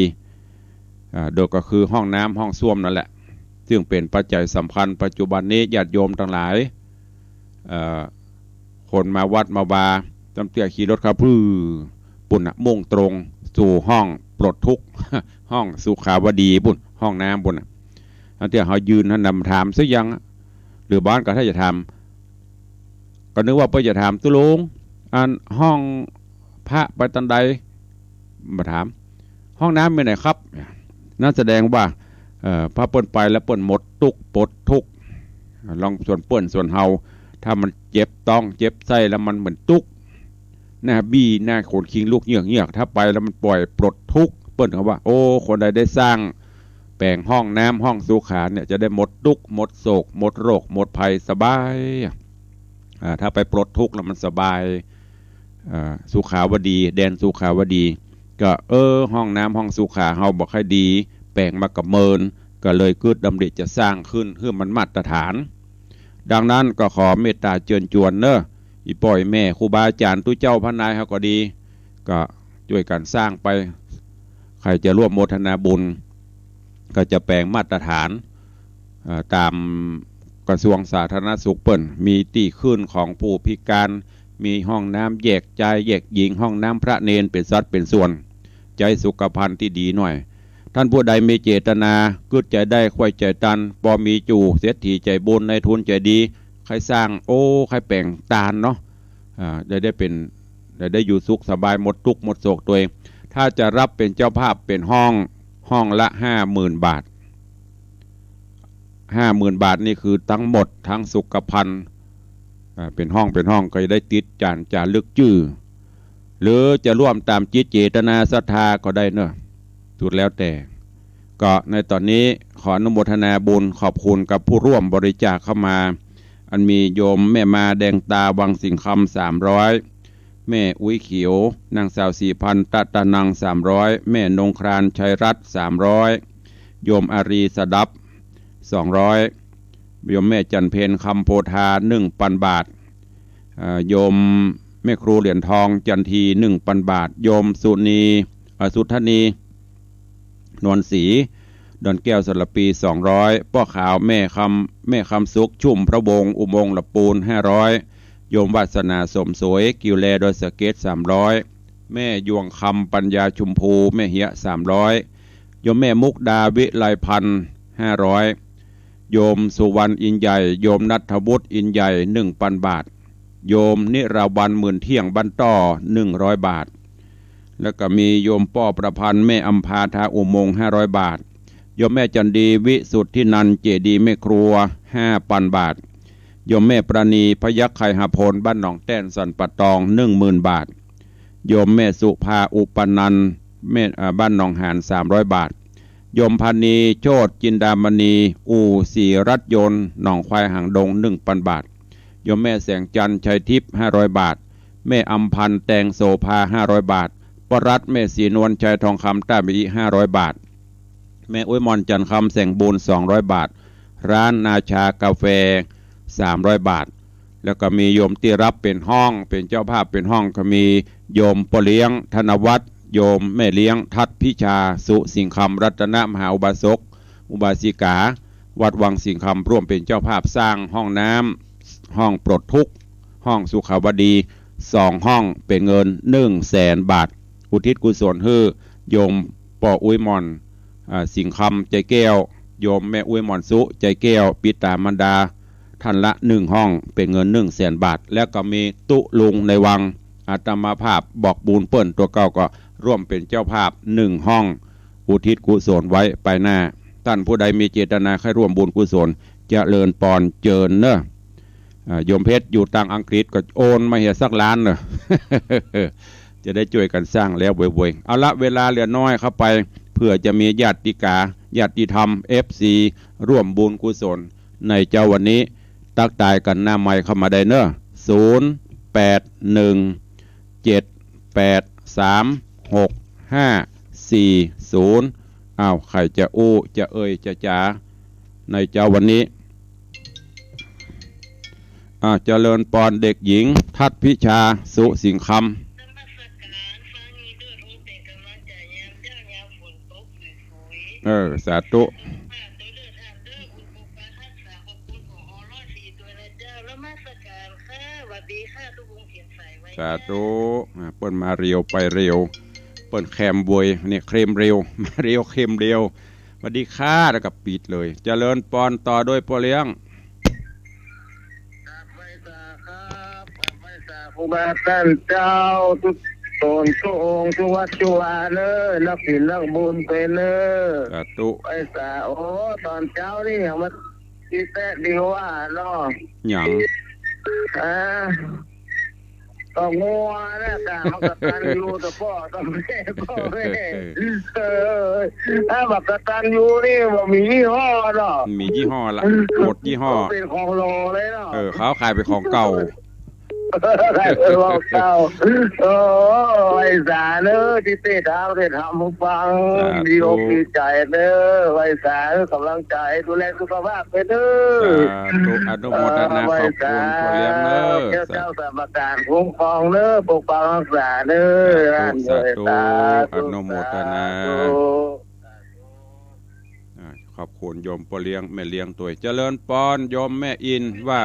โดยก็คือห้องน้ำห้องส้วมนั่นแหละซึ่งเป็นปัจจัยสำคัญปัจจุบันนี้ญาติโยมทั้งหลายคนมาวัดมาบาจำเตี้ยขี่รถขับพื้ปุ่นมุ่งตรงสู่ห้องปลดทุกข์ห้องสุขาวดีปุ่นห้องน้ำปุ่นอันที่เขายืนท่านนำถามซะยังหรือบ้านก็ถ้าจะทำก็นึกว่าเพื่อจะถามตุลุงอันห้องพระไปตันใดมาถามห้องน้ำเป็นไหนครับนั่นแสดงว่าพระเปิ้นไปแล้วเปิ้นหมดตุกปลดทุกลองส่วนเปิ้นส่วนเฮาถ้ามันเจ็บต้องเจ็บไส้แล้วมันเหมือนตุกหน้าบี้หน้าโขนคิงลูกเยือกถ้าไปแล้วมันปล่อยปลดทุกเปิ้นเขาว่าโอ้คนใดได้สร้างแปลงห้องน้ำห้องสุขาเนี่ยจะได้หมดทุกหมดโศกหมดโรคหมดภัยสบาย ถ้าไปปลดทุกข์แล้วมันสบายสุขาวดีแดนสุขาวดีก็ห้องน้ำห้องสุขาเฮาบอกให้ดีแปลงมากับเมินก็เลยกึศดำริจะสร้างขึ้นเพื่อมันมาตรฐานดังนั้นก็ขอเมตตาเชิญชวนเนอะอีป่อยแม่ครูบาอาจารย์ตู้เจ้าพระนายเขาก็ดีก็ช่วยกันสร้างไปใครจะร่วมโมทนาบุญก็จะแปลงมาตรฐานตามกระทรวงสาธารณสุขเปิ่นมีที่ขึ้นของผู้พิการมีห้องน้ำแยกชายแยกหญิงห้องน้ำพระเนนเป็นสัดเป็นส่วนใจสุขภัณฑ์ที่ดีหน่อยท่านผู้ใดมีเจตนากึศใจได้ควายใจตันปอมีจูเสียทีใจบุญในทุนใจดีใครสร้างใครแปลงตาลเนาะได้อยู่สุขสบายหมดทุกหมดโศกตัวเองถ้าจะรับเป็นเจ้าภาพเป็นห้องละ50,000 บาท50,000 บาทนี่คือทั้งหมดทั้งสุขภัณฑ์เป็นห้องก็จะได้ติดจารึกชื่อหรือจะร่วมตามจิตเจตนาศรัทธาก็ได้เนอะสุดแล้วแต่ก็ในตอนนี้ขออนุโมทนาบุญขอบคุณกับผู้ร่วมบริจาคเข้ามาอันมีโยมแม่มาแดงตาวังสิงคำ300แม่อุ้ยเขียวนางสาว4,000ตะนัง300แม่นงครานชัยรัตน์300โยมอารีสดับ200โยมแม่จันเพนคำโพธา1,000 บาทโยมแม่ครูเหรียญทองจันที 1,000 บาทโยมสุธนีนวลศรีดอนแก้วสระปี200ป้อขาวแม่คำสุขชุ่มพระวงศ์อุโมงค์ละปูน500โยมวาสนาสมสวยกิวแลโดยสเกต300แม่ยวงคำปัญญาชุมพูแม่เหีย300โยมแม่มุกดาวิไลพันธ์500โยมสุวรรณอินใหญ่โยมนัทวุฒิอินใหญ่ 1,000 บาทโยมนิราวันหมื่นเที่ยงบ้านต้อ100 บาทแล้วก็มีโยมป้อประพันธ์แม่อัมพาทาอุโมงค์500 บาทโยมแม่จันดีวิสุทธินันเจดีแม่ครัว 5,000 บาทโยมแม่ประณีพยัคฆ์ไข่หพลบ้านหนองแต้นสันปะตอง 10,000 บาทโยมแม่สุภาอุปนันท์แม่บ้านหนองหาน300 บาทโยมพานีโชติจินดามณีอู่ศรีรัตยนต์หนองควายหางดง 1,000 บาทโยมแม่แสงจันทร์ชัยทิพย์500 บาทแม่อัมพันธ์แตงโสภา500 บาทปรัตแม่ศรีนวลชัยทองคำต้าบี500 บาทแม่อุ้ยมอนจันคำแสงบุญ200 บาทร้านนาชากาแฟ300 บาทแล้วก็มีโยมที่รับเป็นห้องเป็นเจ้าภาพเป็นห้องก็มีโยมปเลี้ยงธนวัฒน์โยมแม่เลี้ยงทัดพิชาสุสิงคำรัตนมหาอุบาสกอุบาสิกาวัดวังสิงคำร่วมเป็นเจ้าภาพสร้างห้องน้ำห้องปลดทุกข์ห้องสุขาวดี2 ห้องเป็นเงิน100,000 บาทอุทิศกุศลให้โยมปออุ้ยมอนสิงคำใจแก้วโยมแม่อุ้ยมอนสุใจแก้วปิตามันดาท่านละ1 ห้องเป็นเงิน100,000 บาทแล้วก็มีตุลุงในวังอาตมาภาพบอกบุญเปิ้นตัวเก่าก็ร่วมเป็นเจ้าภาพ1 ห้องอุทิศกุศลไว้ไปหน้าท่านผู้ใดมีเจตนาให้ร่วมบุญกุศลเจริญปอนเจิญเนอะโยมเพชรอยู่ต่างอังกฤษก็โอนมาเหียสักล้านเนอะ จะได้ช่วยกันสร้างแล้วบ่อยๆเอาละเวลาเหลือน้อยเข้าไปเพื่อจะมีญาติธรรม FC ร่วมบุญกุศลในเจ้าวันนี้ตักตายกันหน้าใหม่เข้ามาได้เนอะ0817836540ใครจะอู้จะเอ่ยจะจ๋าในเจ้าวันนี้เจริญปอนเด็กหญิงทัดพิชาสุสิงคำสาธุสาธุเปิ้นมาเร็วไปเร็วเปิ้นแคมบวยเนี่ยเคลมเร็วมาเร็วเคลมเร็วสวัสดีค่ะแล้วก็ปิดเลยเจริญปอนต่อโดยพ่อเลี้ยงครูบาท่านเจ้าทุกตนทุกองค์ทุกวัดทุกวาเลยนักศีลนักบุญไปเลยสาธุไปสาตอนเช้านี่อย่างมันดีแต่ดีว่าเนาะอย่างต้องงัวนะกะมันกตันอยู่แต่พ่อต้องแม่ถ้าแบบกตันอยู่นี่มันมียี่ห้อเนาะมียี่ห้อละหมดยี่ห้อเป็นของโลเลยเนาะเขาขายเป็นของเก่า ใครไปบอกเจ้าโอ้ไอ้สาเนอที่เต้ทางได้ทำมึงฟังดีอกดีใจเด้อไอ้สากำลังใจดูแลสุขภาพไปเด้อ สาธุอนุโมทนาขอบคุณพ่อเลี้ยงเด้อ เจ้าสมการคุ้มครองเด้อปกปักรักษาเด้อ สาธุอนุโมทนาขอบคุณโยมพ่อเลี้ยงแม่เลี้ยงตัวเจริญปอนโยมแม่อินว่า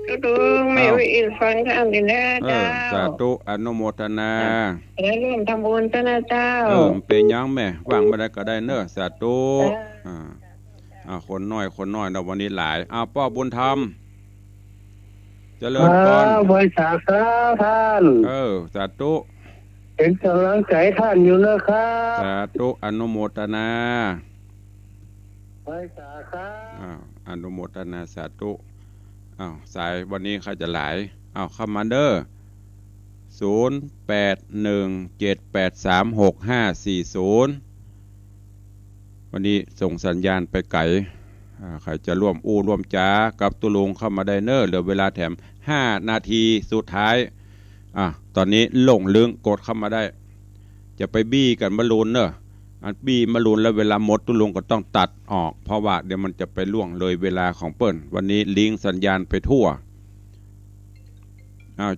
ก็ดูไม่อินฟังท่านดีนะเจ้าสาธุอนุโมทนาแล้วร่วมทำบุญเจ้านะเจ้าเป็นยังแม่ว่างมาได้ก็ได้เนอะสาธุคนน้อยเราวันนี้หลายป้อบุญธรรมเจริญปอนบริษัทท่านสาธุเป็นกำลังใจท่านอยู่นะครับสาธุอนุโมทนาบริษัทอนุโมทนาสาธุสายวันนี้เขาจะหลายเข้ามาเด้อ0817836540วันนี้ส่งสัญญาณไปไกลใครจะร่วมร่วมจ้ากับตุลุงเข้ามาได้เนอเหลือเวลาแถม5นาทีสุดท้ายตอนนี้หลงลึงกดเข้ามาได้จะไปบี้กันมาลูนเนอะบี้มาลูนแล้วเวลาหมดตุลุงก็ต้องตัดออกเพราะว่าเดี๋ยวมันจะไปล่วงเลยเวลาของเปิ้นวันนี้ลิงสัญญาณไปทั่ว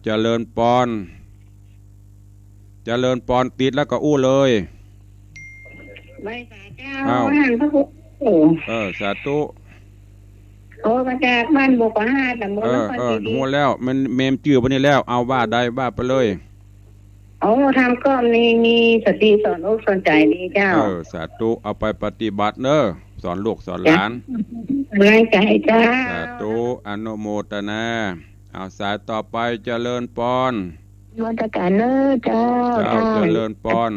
เจริญปอนติดแล้วก็เลยไม่สาเจ้าหันพระพุทธสาธุมาจากบ้านบกว่า5แต่มัวแล้วมันเมมจื่อวันนี้แล้วเอาว่าได้ว่าไปเลยทำก็มีสติสอนอกสอนใจดีเจ้าสาธุเอาไปปฏิบัติเนอะสอนลูกสอนหลานเมื่อใจเจ้าสาธุอนุโมทนาสายต่อไปเจริญปอนวัตการเนอะเจ้าเจริญปอน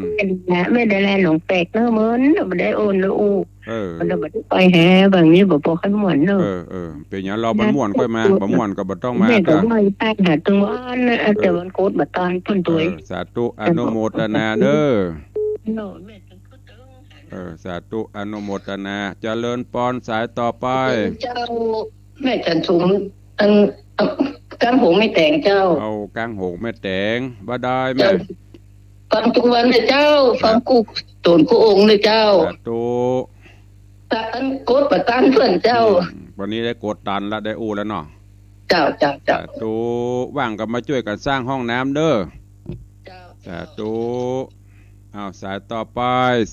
ไม่ได้แลหลงแปลกเนอะเหมือนไม่ได้โอนหรือมันจะไปแห่บางนี้บอกให้ม่วนเนอะเป็นอย่างเราบันม่วนค่อยมาบันม่วนก็บัต้องมาก็ไม่แป้งหาตัวอันแต่วันโคตรบัตอนพุ่นตัวสาธุอนุโมทนาเด้อสาธุอนุโมทนาเจริญปอนสายต่อไปเจ้าแม่จันทุมกังหงไม่แต่งเจ้ากังหงไม่แต่งบ่ได้แม่ฟังทุกวันเลยเจ้าฟังกูโตนกูองค์เลยเจ้าสาธุตันกดประกันเพื่อนเจ้าวันนี้ได้กดตันแล้วได้แล้วเนาะเจ้าสาธุว่างก็มาช่วยกันสร้างห้องน้ำเด้อสาธุสายต่อไป0817836540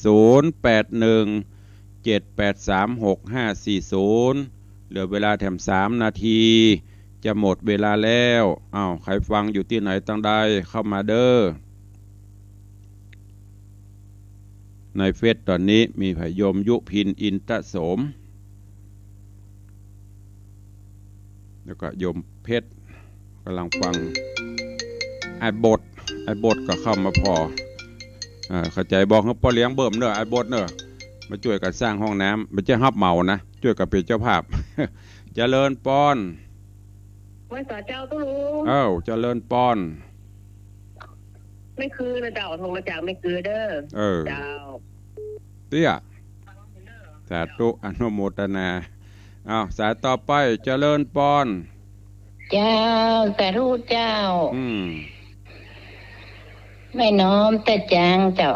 เหลือเวลาแถม3นาทีจะหมดเวลาแล้วใครฟังอยู่ที่ไหนตั้งใดเข้ามาเด้อในเฟซตอนนี้มีพยมยุพินอินทโสมแล้วก็โยมเพชรกำลังฟังไอ้บทก็เข้ามาพอเข้าใจบอกให้พ่อเลี้ยงเบิ่มเนอะไอ้บทเนอะมาช่วยกันสร้างห้องน้ำไม่ใช่ฮับเมานะช่วยกันเป็นเจ้าภาพ เจริญปอนไม่สาเจ้าตู้รู้เจริญปอนไม่คือนะเจ้าโทรมาจากไม่คือเด้อเจ้าเตี้ยสาธุอนุโมทนาสายต่อไปเจริญปอนเจ้าแต่รู้เจ้าไม่น้อมแต่จางเจ้า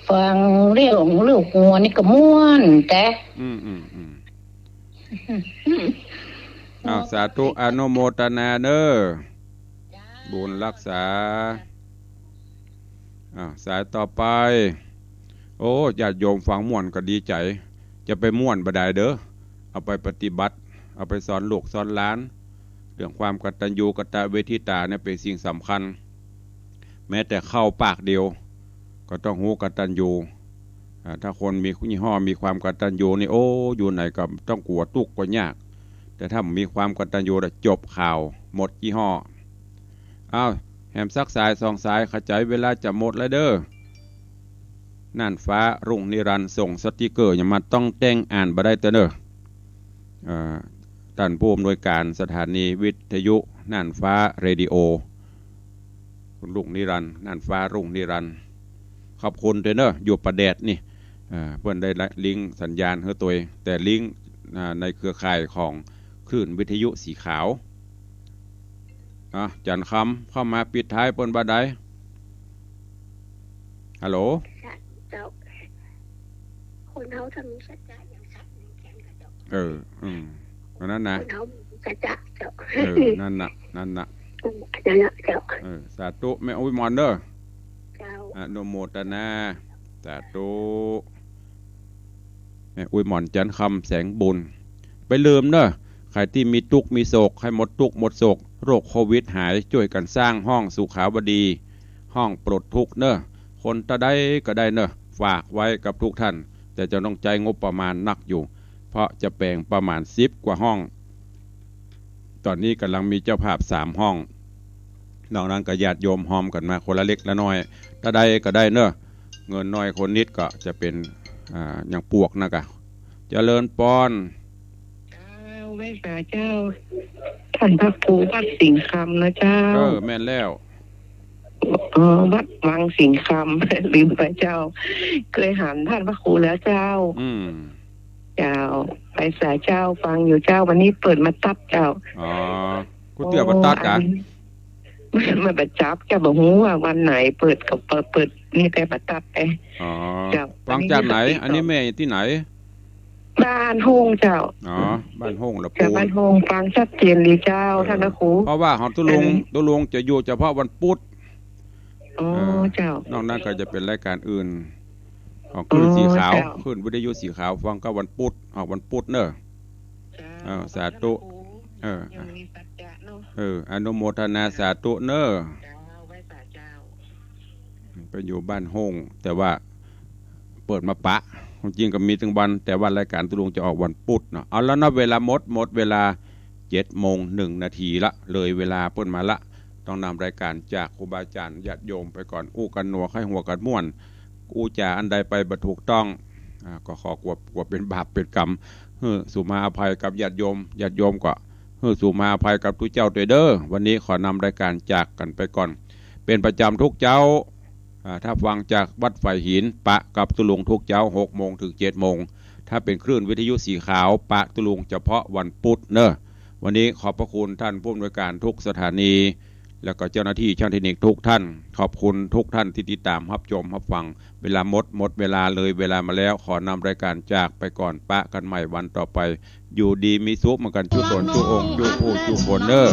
ฟังเรื่องลูกงัวนี่ก็ม่วนแต่สาธุอนุโมทนาเด้อบุญรักษาสายต่อไปญาติโยมฟังม่วนก็ดีใจจะไปม่วนบ่ได้เด้อเอาไปปฏิบัติเอาไปสอนลูกสอนหลานเรื่องความกตัญญูกตเวทิตาเนี่ยเป็นสิ่งสำคัญแม้แต่เข้าปากเดียวก็ต้องหูกตัญญูถ้าคนมียี่ห้อมีความกตัญญูนี่อยู่ไหนก็ต้องกลัวตุกก็ยากแต่ถ้ามีความกตัญญูจบข่าวหมดยี่ห้อแหมซักสายสองสายขจายเวลาจะหมดแล้วเด้อน่านฟ้ารุ่งนิรันดร์ส่งสติกเกอร์อย่ามาต้องแต่งอ่านบ่ได้เด้อท่านผู้อำนวยการสถานีวิทยุน่านฟ้าเรดิโอคุณรุ่งนิรันดร์น่านฟ้ารุ่งนิรันดร์ขอบคุณเด้ออยู่ประแดดนี่เพื่อนได้ลิงก์สัญญาณให้ตัวแต่ลิงก์ในเครือข่ายของเค คลื่นวิทยุสีขาวจันคำเข้ามาปิดท้ายปนบัดใดฮัลโหลเจ้าคนเขาทำสัจจะอย่างสัตว์แข็งกับเจ้านั่นนะคนเขาสัจจะเจ้านั่นน่ะเจ้าสาธุแม่อุ้ยมอนเด้อเจ้าอนุโมทนาสาธุแม่อุ้ยมอนจันคำแสงบุญไปลืมเด้อใครที่มีทุกข์มีโศกให้หมดทุกข์หมดโศกโรคโควิดหายช่วยกันสร้างห้องสุขาวดีห้องปลดทุกข์เด้อคนตะได้ก็ได้เด้อฝากไว้กับทุกท่านแต่จะต้องใจงบประมาณนักอยู่เพราะจะแปลงประมาณ10 กว่าห้องตอนนี้กำลังมีเจ้าภาพ3 ห้องนอกนั้นก็ญาติโยมหอมกันมาคนละเล็กละน้อยตะได้ก็ได้เด้อเงินน้อยคนนิดก็จะเป็นอย่างปวกนะกะเจริญปอนแม่สาเจ้าท่านพระครูวัดสิงห์คำนะเจ้าแม่นแล้ววัดวังสิงห์คำลืมไปเจ้าเคยหันท่านพระครูแล้วเจ้าเจ้าไปสาเจ้าฟังอยู่เจ้าวันนี้เปิดมาตัดเจ้ากูเตือนมาตัดกันมาประจับจะบอกว่าวันไหนเปิดกับเปิดนี่แต่มาตัดไปเจ้าฟังจากไหนอันนี้แม่ที่ไหนบ้านโฮงเจ้าบ้านโฮงละปูบ้านโฮงฟังชัดเจนเลยเจ้าท่านพระครูเพราะว่าของตุลงจะอยู่เฉพาะวันพุธเจ้านอกนั้นก็จะเป็นรายการอื่นของคลื่นสีขาวคลื่นวิทยุสีขาวฟังก็วันพุธออกวันพุธเนอะสาธุอนุโมทนาสาธุเนอะไปอยู่บ้านโฮงแต่ว่าเปิดมาปะจริงก็มีถึงวันแต่ว่ารายการตุลงจะออกวันพุธเนาะเอาแล้วนะเวลาหมดเวลา7:01 นาทีละเลยเวลาเปิ้นมาละต้องนำรายการจากครูบาอาจารย์ญาติโยมไปก่อนอู้กันหนัวให้หัวกันม่วนอู้จ่าอันใดไปบ่ถูกต้องก็ขอกลัวเป็นบาปเป็นกรรมสุมาอภัยกับญาติโยมก็สุมาอภัยกับทุกเจ้าด้วยเด้อวันนี้ขอนำรายการจากกันไปก่อนเป็นประจำทุกเจ้าถ้าฟังจากวัดไฟหินปะกับตุลุงทุกเจ้า6 โมงถึง7 โมงถ้าเป็นคลื่นวิทยุสีขาวปะตุลุงเฉพาะวันพุธเนอะวันนี้ขอบพระคุณท่านผู้อำนวยการทุกสถานีแล้วก็เจ้าหน้าที่ช่างเทคนิคทุกท่านขอบคุณทุกท่านที่ติดตามรับชมรับฟังเวลาหมดเวลาเลยเวลามาแล้วขอนำรายการจากไปก่อนปะกันใหม่วันต่อไปอยู่ดีมีสุขเหมือนกันจุตนจุองจุผู้จุฝนเนอ